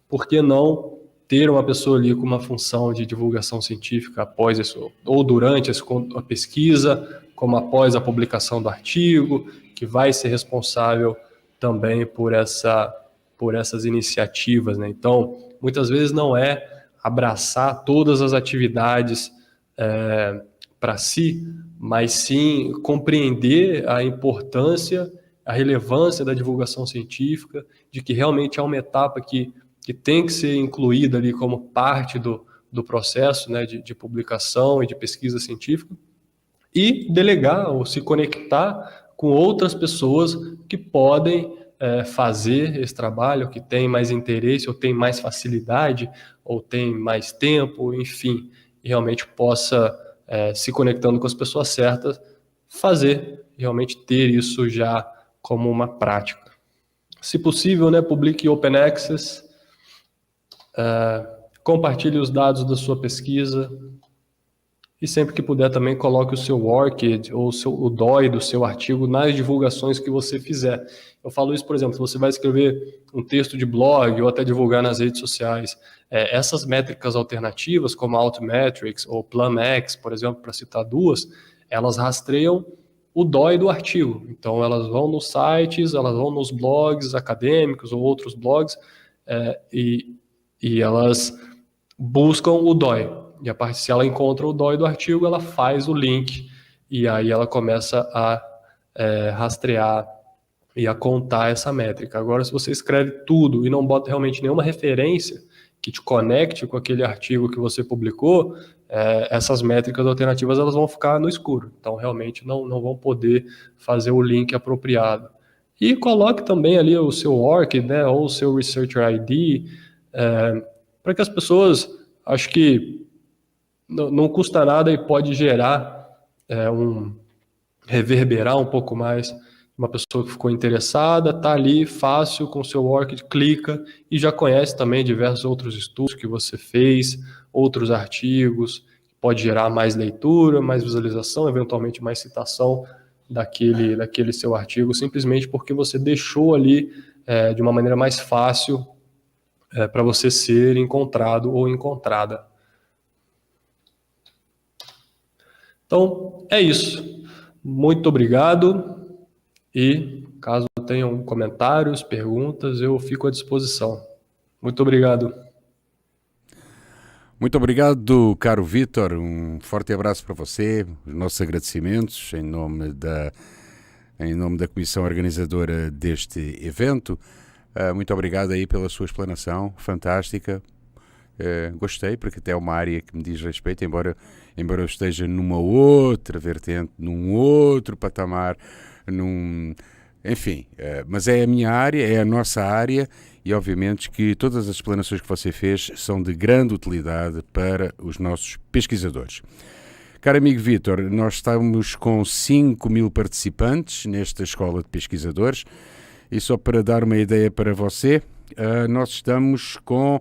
Por que não ter uma pessoa ali com uma função de divulgação científica após isso, ou durante a pesquisa, como após a publicação do artigo, que vai ser responsável também por essas iniciativas, né? Então, muitas vezes não é abraçar todas as atividades para si, mas sim compreender a importância, a relevância da divulgação científica, de que realmente é uma etapa que tem que ser incluída ali como parte do processo, né, de publicação e de pesquisa científica, e delegar ou se conectar com outras pessoas que podem fazer esse trabalho, que tem mais interesse, ou tem mais facilidade, ou tem mais tempo, enfim, e realmente possa, se conectando com as pessoas certas, fazer, realmente ter isso já como uma prática. Se possível, né, publique Open Access, compartilhe os dados da sua pesquisa, e sempre que puder também coloque o seu ORCID ou o DOI do seu artigo nas divulgações que você fizer. Eu falo isso, por exemplo, se você vai escrever um texto de blog ou até divulgar nas redes sociais, essas métricas alternativas, como Altmetrics ou PlumX, por exemplo, para citar duas, elas rastreiam o DOI do artigo. Então, elas vão nos sites, elas vão nos blogs acadêmicos ou outros blogs, e elas buscam o DOI. E a parte, se ela encontra o DOI do artigo, ela faz o link, e aí ela começa a rastrear e a contar essa métrica. Agora, se você escreve tudo e não bota realmente nenhuma referência que te conecte com aquele artigo que você publicou, essas métricas alternativas elas vão ficar no escuro. Então, realmente não vão poder fazer o link apropriado. E coloque também ali o seu ORCID, né, ou o seu Researcher ID, para que as pessoas, acho que não custa nada e pode gerar reverberar um pouco mais. Uma pessoa que ficou interessada, está ali fácil com o seu ORCID, clica e já conhece também diversos outros estudos que você fez, outros artigos, pode gerar mais leitura, mais visualização, eventualmente mais citação daquele seu artigo, simplesmente porque você deixou ali de uma maneira mais fácil para você ser encontrado ou encontrada. Então, é isso. Muito obrigado. E caso tenham comentários, perguntas, eu fico à disposição. Muito obrigado. Muito obrigado, caro Vítor. Um forte abraço para você. Os nossos agradecimentos em nome da comissão organizadora deste evento. Muito obrigado aí pela sua explanação, fantástica. Gostei, porque até é uma área que me diz respeito, embora eu esteja numa outra vertente, num outro patamar, enfim, mas é a minha área, é a nossa área, e obviamente que todas as explanações que você fez são de grande utilidade para os nossos pesquisadores. Caro amigo Vítor, nós estamos com 5.000 participantes nesta escola de pesquisadores, e só para dar uma ideia para você, nós estamos com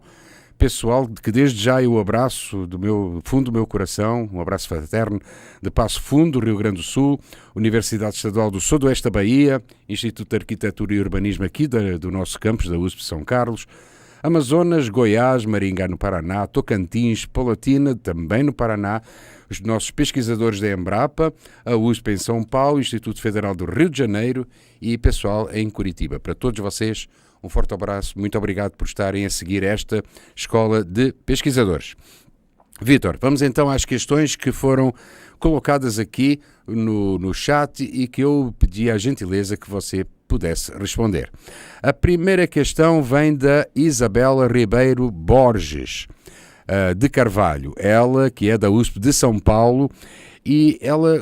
pessoal que desde já eu abraço do fundo do meu coração, um abraço fraterno, de Passo Fundo, Rio Grande do Sul, Universidade Estadual do Sudoeste da Bahia, Instituto de Arquitetura e Urbanismo aqui do nosso campus, da USP São Carlos, Amazonas, Goiás, Maringá no Paraná, Tocantins, Palatina, também no Paraná, os nossos pesquisadores da Embrapa, a USP em São Paulo, Instituto Federal do Rio de Janeiro e pessoal em Curitiba. Para todos vocês, um forte abraço, muito obrigado por estarem a seguir esta escola de pesquisadores. Vítor, vamos então às questões que foram colocadas aqui no chat e que eu pedi a gentileza que você pudesse responder. A primeira questão vem da Isabela Ribeiro Borges. de Carvalho, ela que é da USP de São Paulo, e ela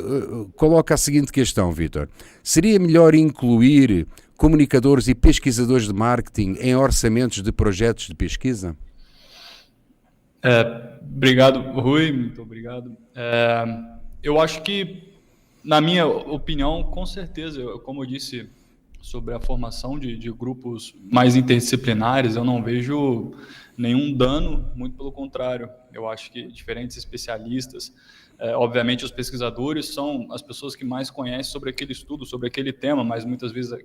coloca a seguinte questão, Vítor. Seria melhor incluir comunicadores e pesquisadores de marketing em orçamentos de projetos de pesquisa? Obrigado, Rui, muito obrigado. Eu acho que, na minha opinião, com certeza, como eu disse sobre a formação de grupos mais interdisciplinares, eu não vejo nenhum dano, muito pelo contrário. Eu acho que diferentes especialistas, obviamente os pesquisadores são as pessoas que mais conhecem sobre aquele estudo, sobre aquele tema, mas muitas vezes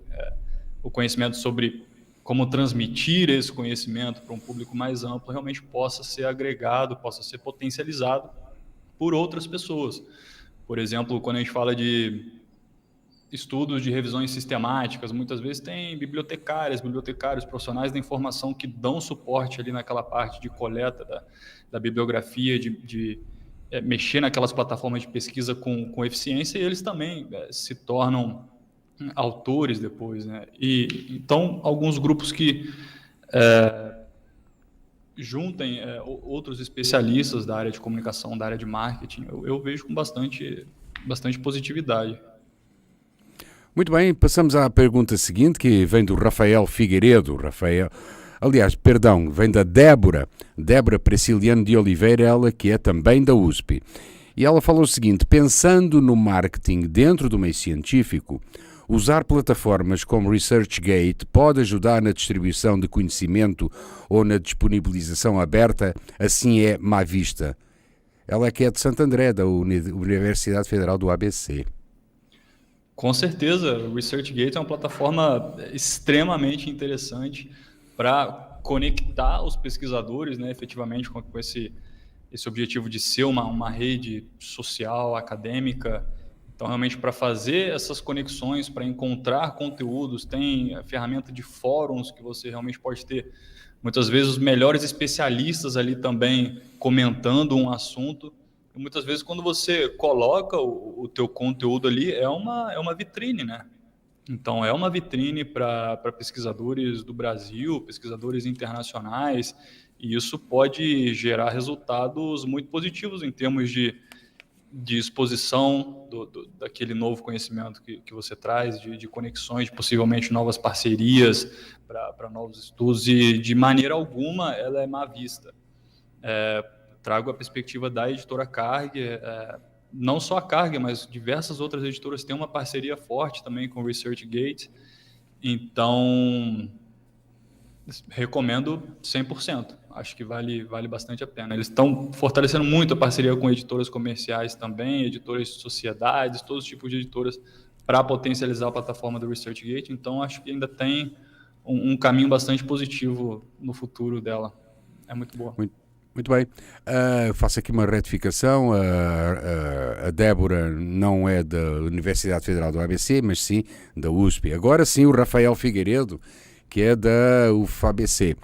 o conhecimento sobre como transmitir esse conhecimento para um público mais amplo realmente possa ser agregado, possa ser potencializado por outras pessoas. Por exemplo, quando a gente fala de estudos de revisões sistemáticas, muitas vezes tem bibliotecários, profissionais da informação que dão suporte ali naquela parte de coleta da bibliografia, de mexer naquelas plataformas de pesquisa com eficiência, e eles também se tornam autores depois, né? E então alguns grupos que juntem outros especialistas da área de comunicação, da área de marketing, eu vejo com bastante positividade. Muito bem, passamos à pergunta seguinte, que vem do Rafael Figueiredo. Vem da Débora Praciliano de Oliveira, ela que é também da USP. E ela falou o seguinte: pensando no marketing dentro do meio científico, usar plataformas como ResearchGate pode ajudar na distribuição de conhecimento ou na disponibilização aberta, assim é má vista. Ela que é de Santo André, da Universidade Federal do ABC. Com certeza, o ResearchGate é uma plataforma extremamente interessante para conectar os pesquisadores, né, efetivamente com esse objetivo de ser uma rede social, acadêmica. Então, realmente, para fazer essas conexões, para encontrar conteúdos, tem a ferramenta de fóruns que você realmente pode ter, muitas vezes, os melhores especialistas ali também comentando um assunto. E muitas vezes, quando você coloca o teu conteúdo ali, é uma vitrine, né? Então, é uma vitrine para pesquisadores do Brasil, pesquisadores internacionais, e isso pode gerar resultados muito positivos em termos de exposição daquele novo conhecimento que você traz, de conexões, de possivelmente novas parcerias para novos estudos, e de maneira alguma ela é má vista. Trago a perspectiva da editora Carg, não só a Carg, mas diversas outras editoras têm uma parceria forte também com o ResearchGate, então recomendo 100%. Acho que vale bastante a pena. Eles estão fortalecendo muito a parceria com editoras comerciais também, editoras de sociedades, todos os tipos de editoras, para potencializar a plataforma do ResearchGate. Então, acho que ainda tem um caminho bastante positivo no futuro dela. É muito boa. Muito bem. Faço aqui uma retificação. A Débora não é da Universidade Federal do ABC, mas sim da USP. Agora sim, o Rafael Figueiredo, que é da UFABC.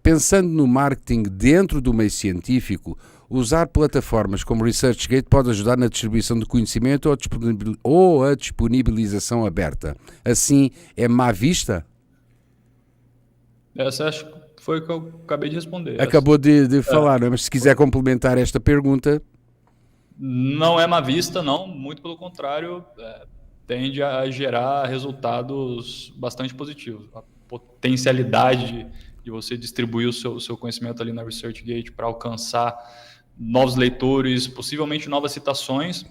Pensando no marketing dentro do meio científico, usar plataformas como ResearchGate pode ajudar na distribuição de conhecimento ou a disponibilização aberta. Assim, é má vista? Essa acho que foi o que eu acabei de responder. Acabou de falar, mas se quiser complementar esta pergunta... Não é má vista, não. Muito pelo contrário, tende a gerar resultados bastante positivos. A potencialidade de você distribuir o seu conhecimento ali na ResearchGate para alcançar novos leitores, possivelmente novas citações,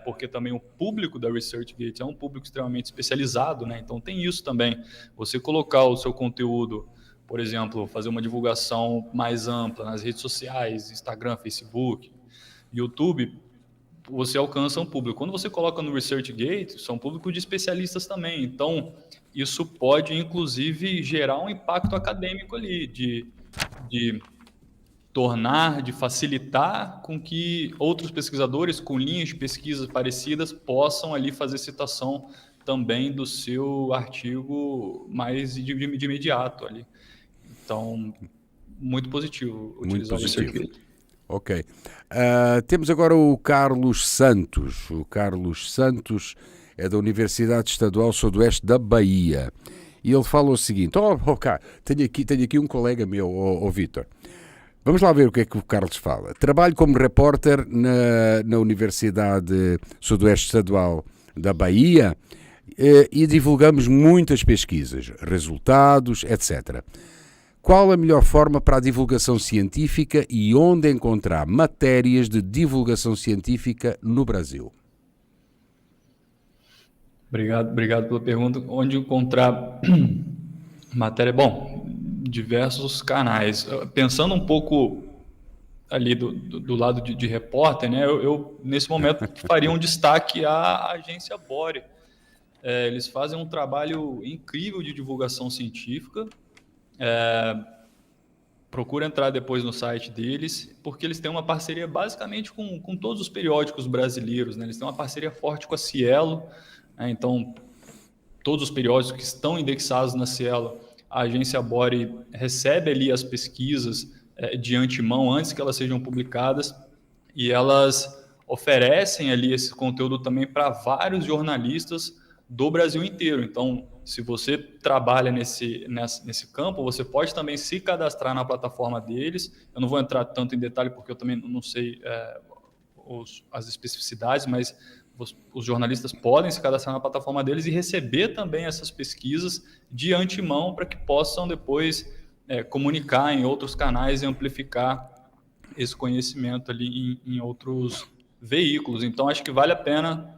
porque também o público da ResearchGate é um público extremamente especializado, né? Então tem isso também. Você colocar o seu conteúdo, por exemplo, fazer uma divulgação mais ampla nas redes sociais, Instagram, Facebook, YouTube, você alcança um público. Quando você coloca no ResearchGate, são públicos de especialistas também. Então, isso pode, inclusive, gerar um impacto acadêmico ali, de facilitar com que outros pesquisadores com linhas de pesquisa parecidas possam ali fazer citação também do seu artigo mais de imediato ali. Então, muito positivo utilizar o ResearchGate. Ok. Temos agora o Carlos Santos. O Carlos Santos é da Universidade Estadual Sudoeste da Bahia. E ele fala o seguinte: tenho aqui um colega meu, o Vítor. Vamos lá ver o que é que o Carlos fala. Trabalho como repórter na Universidade Sudoeste Estadual da Bahia e divulgamos muitas pesquisas, resultados, etc. Qual a melhor forma para a divulgação científica e onde encontrar matérias de divulgação científica no Brasil? Obrigado pela pergunta. Onde encontrar matéria? Bom, diversos canais. Pensando um pouco ali do lado de repórter, né? Eu nesse momento faria um destaque à agência Bore. Eles fazem um trabalho incrível de divulgação científica. Procura entrar depois no site deles, porque eles têm uma parceria basicamente com todos os periódicos brasileiros, né? Eles têm uma parceria forte com a Cielo, né? Então, todos os periódicos que estão indexados na Cielo, a agência Bore recebe ali as pesquisas de antemão, antes que elas sejam publicadas, e elas oferecem ali esse conteúdo também para vários jornalistas do Brasil inteiro. Então, se você trabalha nesse campo, você pode também se cadastrar na plataforma deles. Eu não vou entrar tanto em detalhe, porque eu também não sei as especificidades, mas os jornalistas podem se cadastrar na plataforma deles e receber também essas pesquisas de antemão para que possam depois comunicar em outros canais e amplificar esse conhecimento ali em outros veículos. Então, acho que vale a pena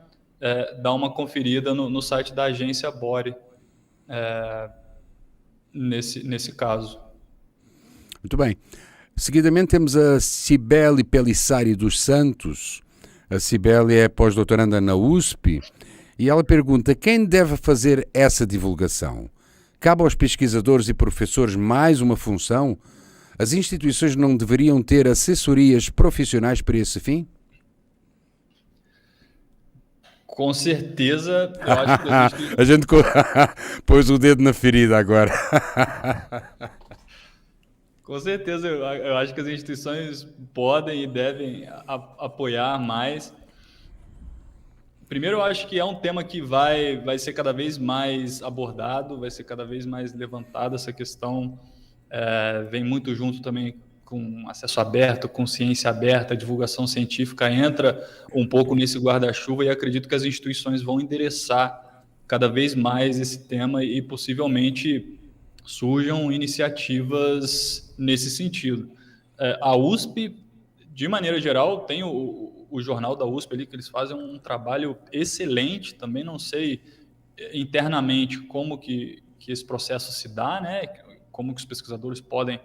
dar uma conferida no site da agência Bore nesse caso. Muito bem. Seguidamente temos a Cibele Pelissari dos Santos. A Cibele é pós-doutoranda na USP e ela pergunta: quem deve fazer essa divulgação? Cabe aos pesquisadores e professores mais uma função? As instituições não deveriam ter assessorias profissionais para esse fim? Com certeza, eu acho que a gente pôs o dedo na ferida agora. Com certeza, eu acho que as instituições podem e devem apoiar mais. Primeiro, eu acho que é um tema que vai ser cada vez mais abordado, vai ser cada vez mais levantada essa questão. Vem muito junto também com acesso aberto, com ciência aberta, divulgação científica entra um pouco nesse guarda-chuva e acredito que as instituições vão endereçar cada vez mais esse tema e possivelmente surjam iniciativas nesse sentido. A USP, de maneira geral, tem o jornal da USP ali, que eles fazem um trabalho excelente, também não sei internamente como que esse processo se dá, né? Como que os pesquisadores podem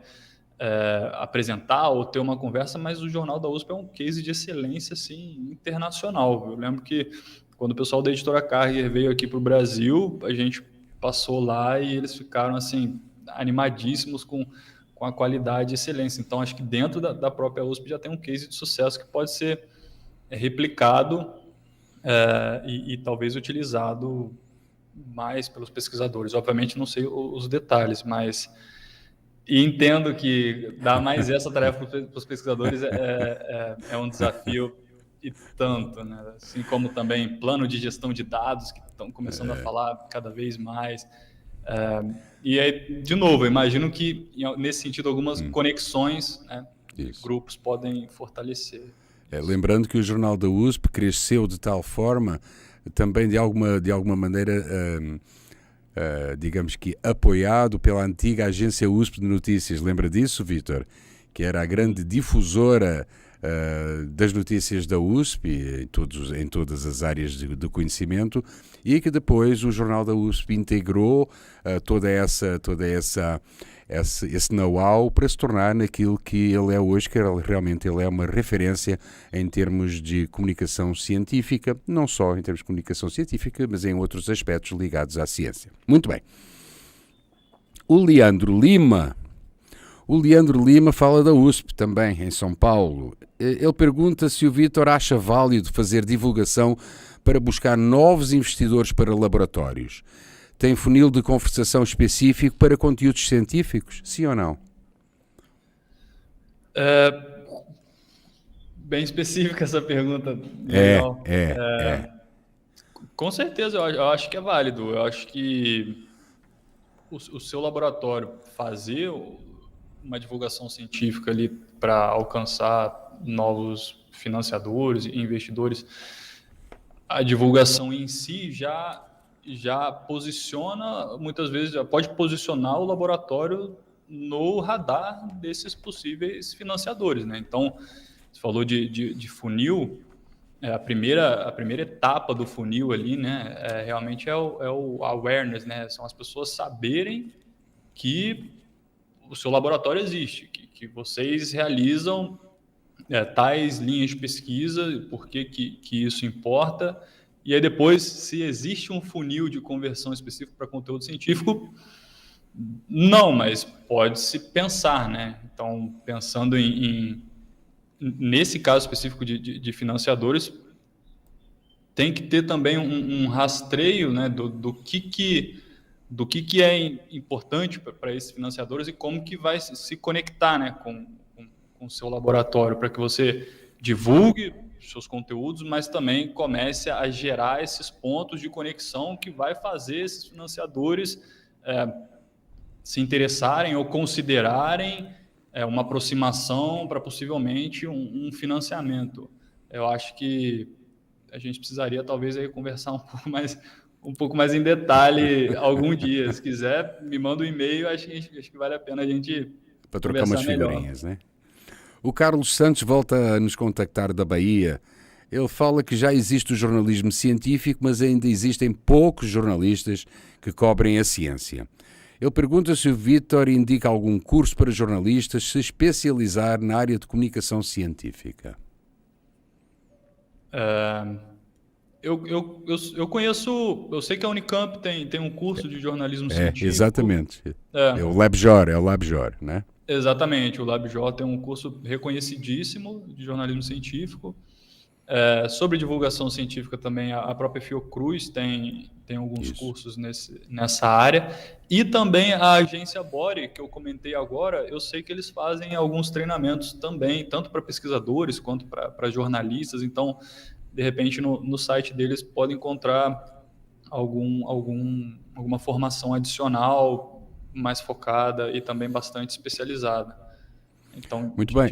apresentar ou ter uma conversa, mas o jornal da USP é um case de excelência assim, internacional. Eu lembro que quando o pessoal da editora Carrier veio aqui para o Brasil, a gente passou lá e eles ficaram assim animadíssimos com a qualidade e excelência. Então, acho que dentro da própria USP já tem um case de sucesso que pode ser replicado e talvez utilizado mais pelos pesquisadores. Obviamente, não sei os detalhes, mas entendo que dar mais essa tarefa para os pesquisadores é um desafio e tanto, né? Assim como também plano de gestão de dados, que estão começando a falar cada vez mais. E aí, de novo, eu imagino que, nesse sentido, algumas conexões, né, de grupos podem fortalecer. Lembrando que o jornal da USP cresceu de tal forma, também de alguma maneira, digamos que apoiado pela antiga agência USP de notícias. Lembra disso, Vítor? Que era a grande difusora das notícias da USP em todas as áreas de conhecimento, e que depois o jornal da USP integrou esse know-how para se tornar naquilo que ele é hoje, que realmente ele é uma referência em termos de comunicação científica, não só em termos de comunicação científica, mas em outros aspectos ligados à ciência. Muito bem. O Leandro Lima fala da USP também, em São Paulo. Ele pergunta se o Vítor acha válido fazer divulgação para buscar novos investidores para laboratórios. Tem funil de conversação específico para conteúdos científicos? Sim ou não? Bem específica essa pergunta. Com certeza, eu acho que é válido. Eu acho que o seu laboratório fazer uma divulgação científica ali para alcançar novos financiadores e investidores, a divulgação em si já posiciona, muitas vezes, já pode posicionar o laboratório no radar desses possíveis financiadores, né? Então, você falou de funil, a primeira etapa do funil ali, né? Realmente é o awareness, né? São as pessoas saberem que o seu laboratório existe, que vocês realizam tais linhas de pesquisa, por que isso importa. E aí depois, se existe um funil de conversão específico para conteúdo científico, não, mas pode-se pensar, né? Então, pensando nesse caso específico de financiadores, tem que ter também um rastreio, né, do que é importante para esses financiadores e como que vai se conectar, né, com o seu laboratório, para que você divulgue seus conteúdos, mas também comece a gerar esses pontos de conexão que vai fazer esses financiadores se interessarem ou considerarem uma aproximação para possivelmente um financiamento. Eu acho que a gente precisaria talvez aí conversar um pouco mais em detalhe algum dia. Se quiser, me manda um e-mail, acho que vale a pena a gente para trocar umas melhor. figurinhas, né? O Carlos Santos volta a nos contactar da Bahia. Ele fala que já existe o jornalismo científico, mas ainda existem poucos jornalistas que cobrem a ciência. Ele pergunta se o Vítor indica algum curso para jornalistas se especializar na área de comunicação científica. Eu conheço, eu sei que a Unicamp tem um curso de jornalismo científico. Exatamente. É o LabJOR, né? Exatamente, o LabJOR tem um curso reconhecidíssimo de jornalismo científico. Sobre divulgação científica também, a própria Fiocruz tem alguns cursos nessa área. E também a agência Bore, que eu comentei agora, eu sei que eles fazem alguns treinamentos também, tanto para pesquisadores quanto para jornalistas. Então, de repente, no site deles pode encontrar alguma formação adicional mais focada e também bastante especializada. Então, muito bem.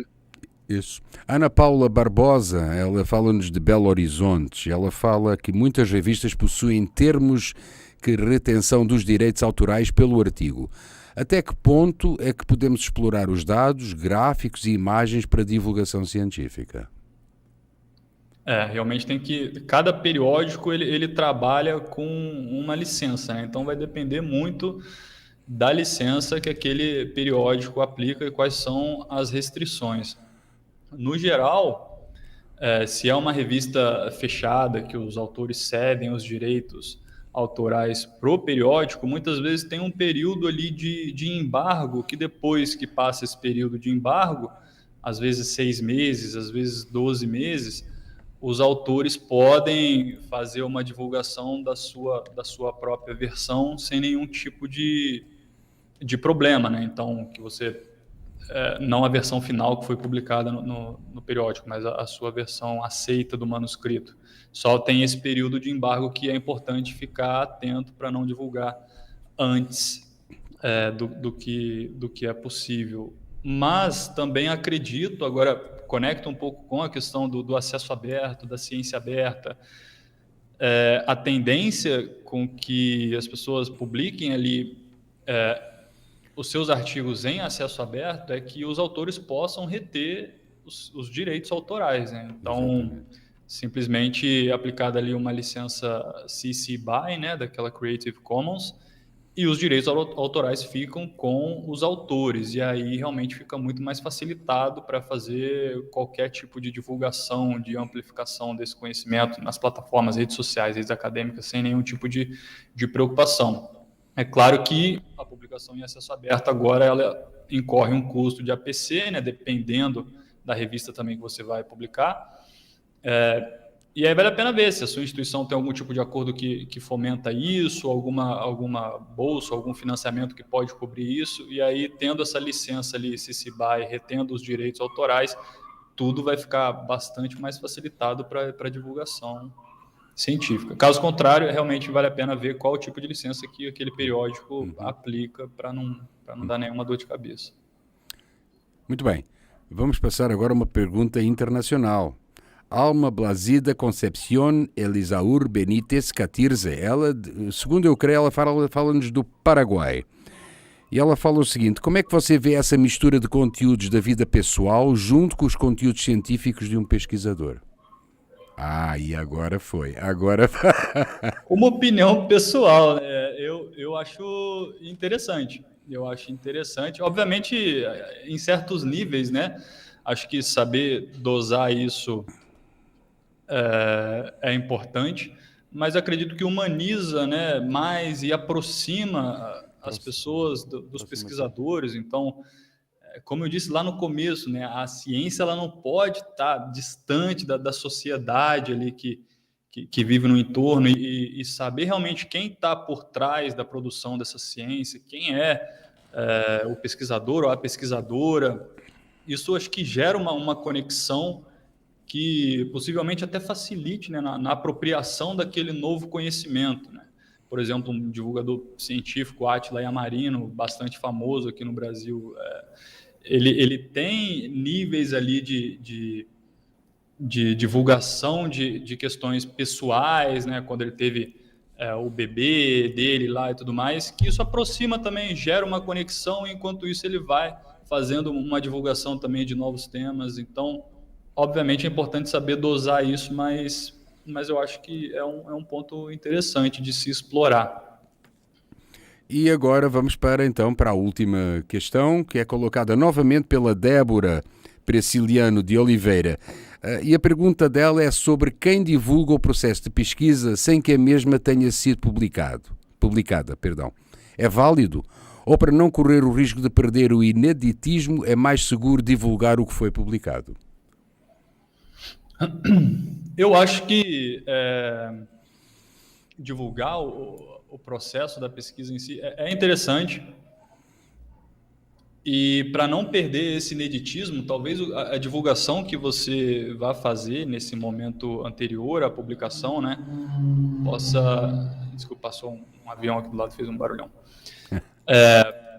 Isso. Ana Paula Barbosa, ela fala-nos de Belo Horizonte. Ela fala que muitas revistas possuem termos que retenção dos direitos autorais pelo artigo. Até que ponto é que podemos explorar os dados, gráficos e imagens para divulgação científica? Realmente cada periódico ele trabalha com uma licença, né? Então vai depender muito da licença que aquele periódico aplica e quais são as restrições. No geral, se é uma revista fechada, que os autores cedem os direitos autorais pro periódico, muitas vezes tem um período ali de embargo, que depois que passa esse período de embargo, às vezes 6 meses, às vezes 12 meses, os autores podem fazer uma divulgação da sua própria versão sem nenhum tipo de problema, né? Então, que você... não a versão final que foi publicada no periódico, mas a sua versão aceita do manuscrito. Só tem esse período de embargo que é importante ficar atento para não divulgar antes do que é possível. Mas também acredito, agora conecta um pouco com a questão do acesso aberto, da ciência aberta, a tendência com que as pessoas publiquem ali os seus artigos em acesso aberto é que os autores possam reter os direitos autorais, né? Então, simplesmente aplicada ali uma licença CC BY, né, daquela Creative Commons, e os direitos autorais ficam com os autores, e aí realmente fica muito mais facilitado para fazer qualquer tipo de divulgação, de amplificação desse conhecimento nas plataformas, redes sociais, redes acadêmicas, sem nenhum tipo de preocupação. É claro que a publicação em acesso aberto agora ela incorre um custo de APC, né, dependendo da revista também que você vai publicar. E aí vale a pena ver se a sua instituição tem algum tipo de acordo que fomenta isso, alguma bolsa, algum financiamento que pode cobrir isso, e aí tendo essa licença ali, CC BY, retendo os direitos autorais, tudo vai ficar bastante mais facilitado para a divulgação científica. Caso contrário, realmente vale a pena ver qual o tipo de licença que aquele periódico aplica para não dar nenhuma dor de cabeça. Muito bem. Vamos passar agora a uma pergunta internacional. Alma Blasida Concepción Elisaur Benítez Catirze. Ela, segundo eu creio, ela fala-nos do Paraguai. E ela fala o seguinte: como é que você vê essa mistura de conteúdos da vida pessoal junto com os conteúdos científicos de um pesquisador? E agora foi. Uma opinião pessoal, né? Eu acho interessante. Obviamente, em certos níveis, né? Acho que saber dosar isso é importante, mas acredito que humaniza, né, mais e aproxima as pessoas dos pesquisadores. Então, como eu disse lá no começo, né, a ciência ela não pode estar distante da sociedade ali que vive no entorno e saber realmente quem está por trás da produção dessa ciência, quem é o pesquisador ou a pesquisadora. Isso acho que gera uma conexão que possivelmente até facilite, né, na apropriação daquele novo conhecimento, né? Por exemplo, um divulgador científico, Átila Yamarino, bastante famoso aqui no Brasil, ele tem níveis ali de divulgação de questões pessoais, né? Quando ele teve o bebê dele lá e tudo mais, que isso aproxima também, gera uma conexão, e enquanto isso ele vai fazendo uma divulgação também de novos temas. Então, obviamente é importante saber dosar isso, mas eu acho que é um ponto interessante de se explorar. E agora vamos para a última questão, que é colocada novamente pela Débora Preciliano de Oliveira. E a pergunta dela é sobre quem divulga o processo de pesquisa sem que a mesma tenha sido publicada. É válido? Ou, para não correr o risco de perder o ineditismo, é mais seguro divulgar o que foi publicado? Eu acho que divulgar o processo da pesquisa em si é interessante. E para não perder esse ineditismo, talvez a divulgação que você vai fazer nesse momento anterior à publicação, né, possa... Desculpa, passou um avião aqui do lado, fez um barulhão.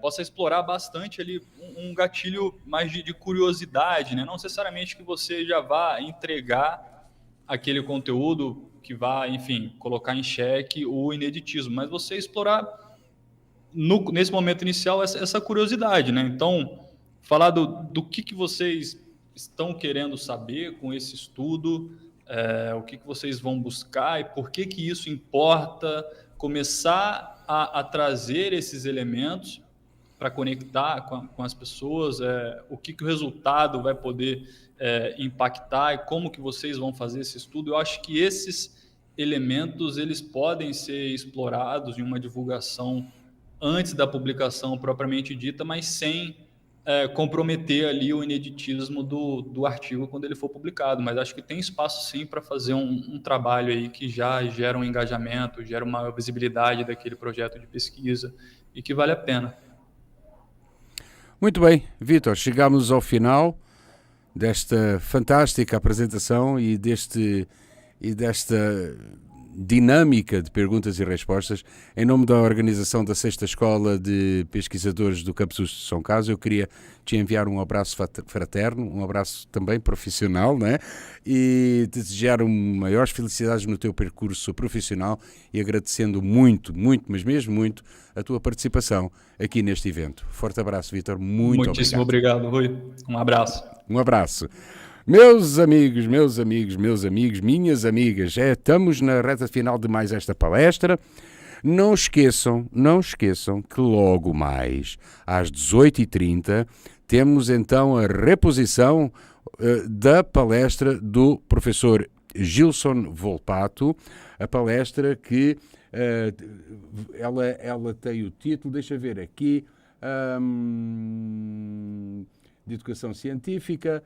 Possa explorar bastante ali um gatilho mais de curiosidade, né? Não necessariamente que você já vá entregar aquele conteúdo que vai, enfim, colocar em xeque o ineditismo, mas você explorar nesse momento inicial essa curiosidade, né? Então, falar do que vocês estão querendo saber com esse estudo, o que vocês vão buscar e por que isso importa, começar a trazer esses elementos para conectar com as pessoas, o que o resultado vai poder impactar e como que vocês vão fazer esse estudo. Eu acho que esses elementos eles podem ser explorados em uma divulgação antes da publicação propriamente dita, mas sem comprometer ali o ineditismo do artigo quando ele for publicado. Mas acho que tem espaço sim para fazer um trabalho aí que já gera um engajamento, gera uma visibilidade daquele projeto de pesquisa e que vale a pena. Muito bem, Vítor, chegamos ao final desta fantástica apresentação e desta dinâmica de perguntas e respostas. Em nome da organização da 6ª Escola de Pesquisadores do Campus de São Carlos, eu queria te enviar um abraço fraterno, um abraço também profissional, né? E desejar maiores felicidades no teu percurso profissional e agradecendo muito, mas mesmo muito, a tua participação aqui neste evento. Forte abraço, Vítor. Muitíssimo obrigado, Rui. Um abraço. Um abraço. Meus amigos, minhas amigas, estamos na reta final de mais esta palestra. Não esqueçam que logo mais às 18h30 temos então a reposição da palestra do professor Gilson Volpato, a palestra que ela tem o título, deixa ver aqui, de Educação Científica.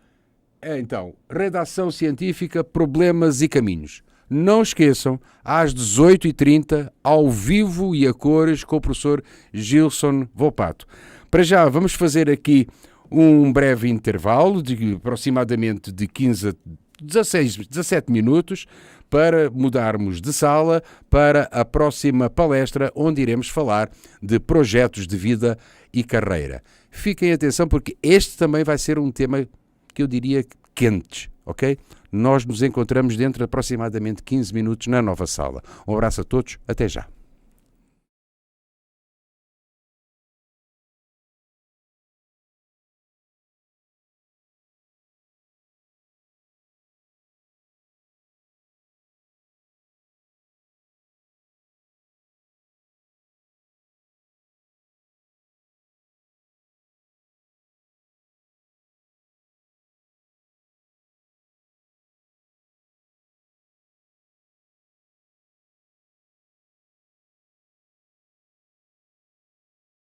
Então, Redação Científica, Problemas e Caminhos. Não esqueçam, às 18h30, ao vivo e a cores, com o professor Gilson Volpato. Para já, vamos fazer aqui um breve intervalo de aproximadamente de 15 a 17 minutos para mudarmos de sala para a próxima palestra, onde iremos falar de projetos de vida e carreira. Fiquem atenção, porque este também vai ser um tema que eu diria quente, ok? Nós nos encontramos dentro de aproximadamente 15 minutos na nova sala. Um abraço a todos, até já.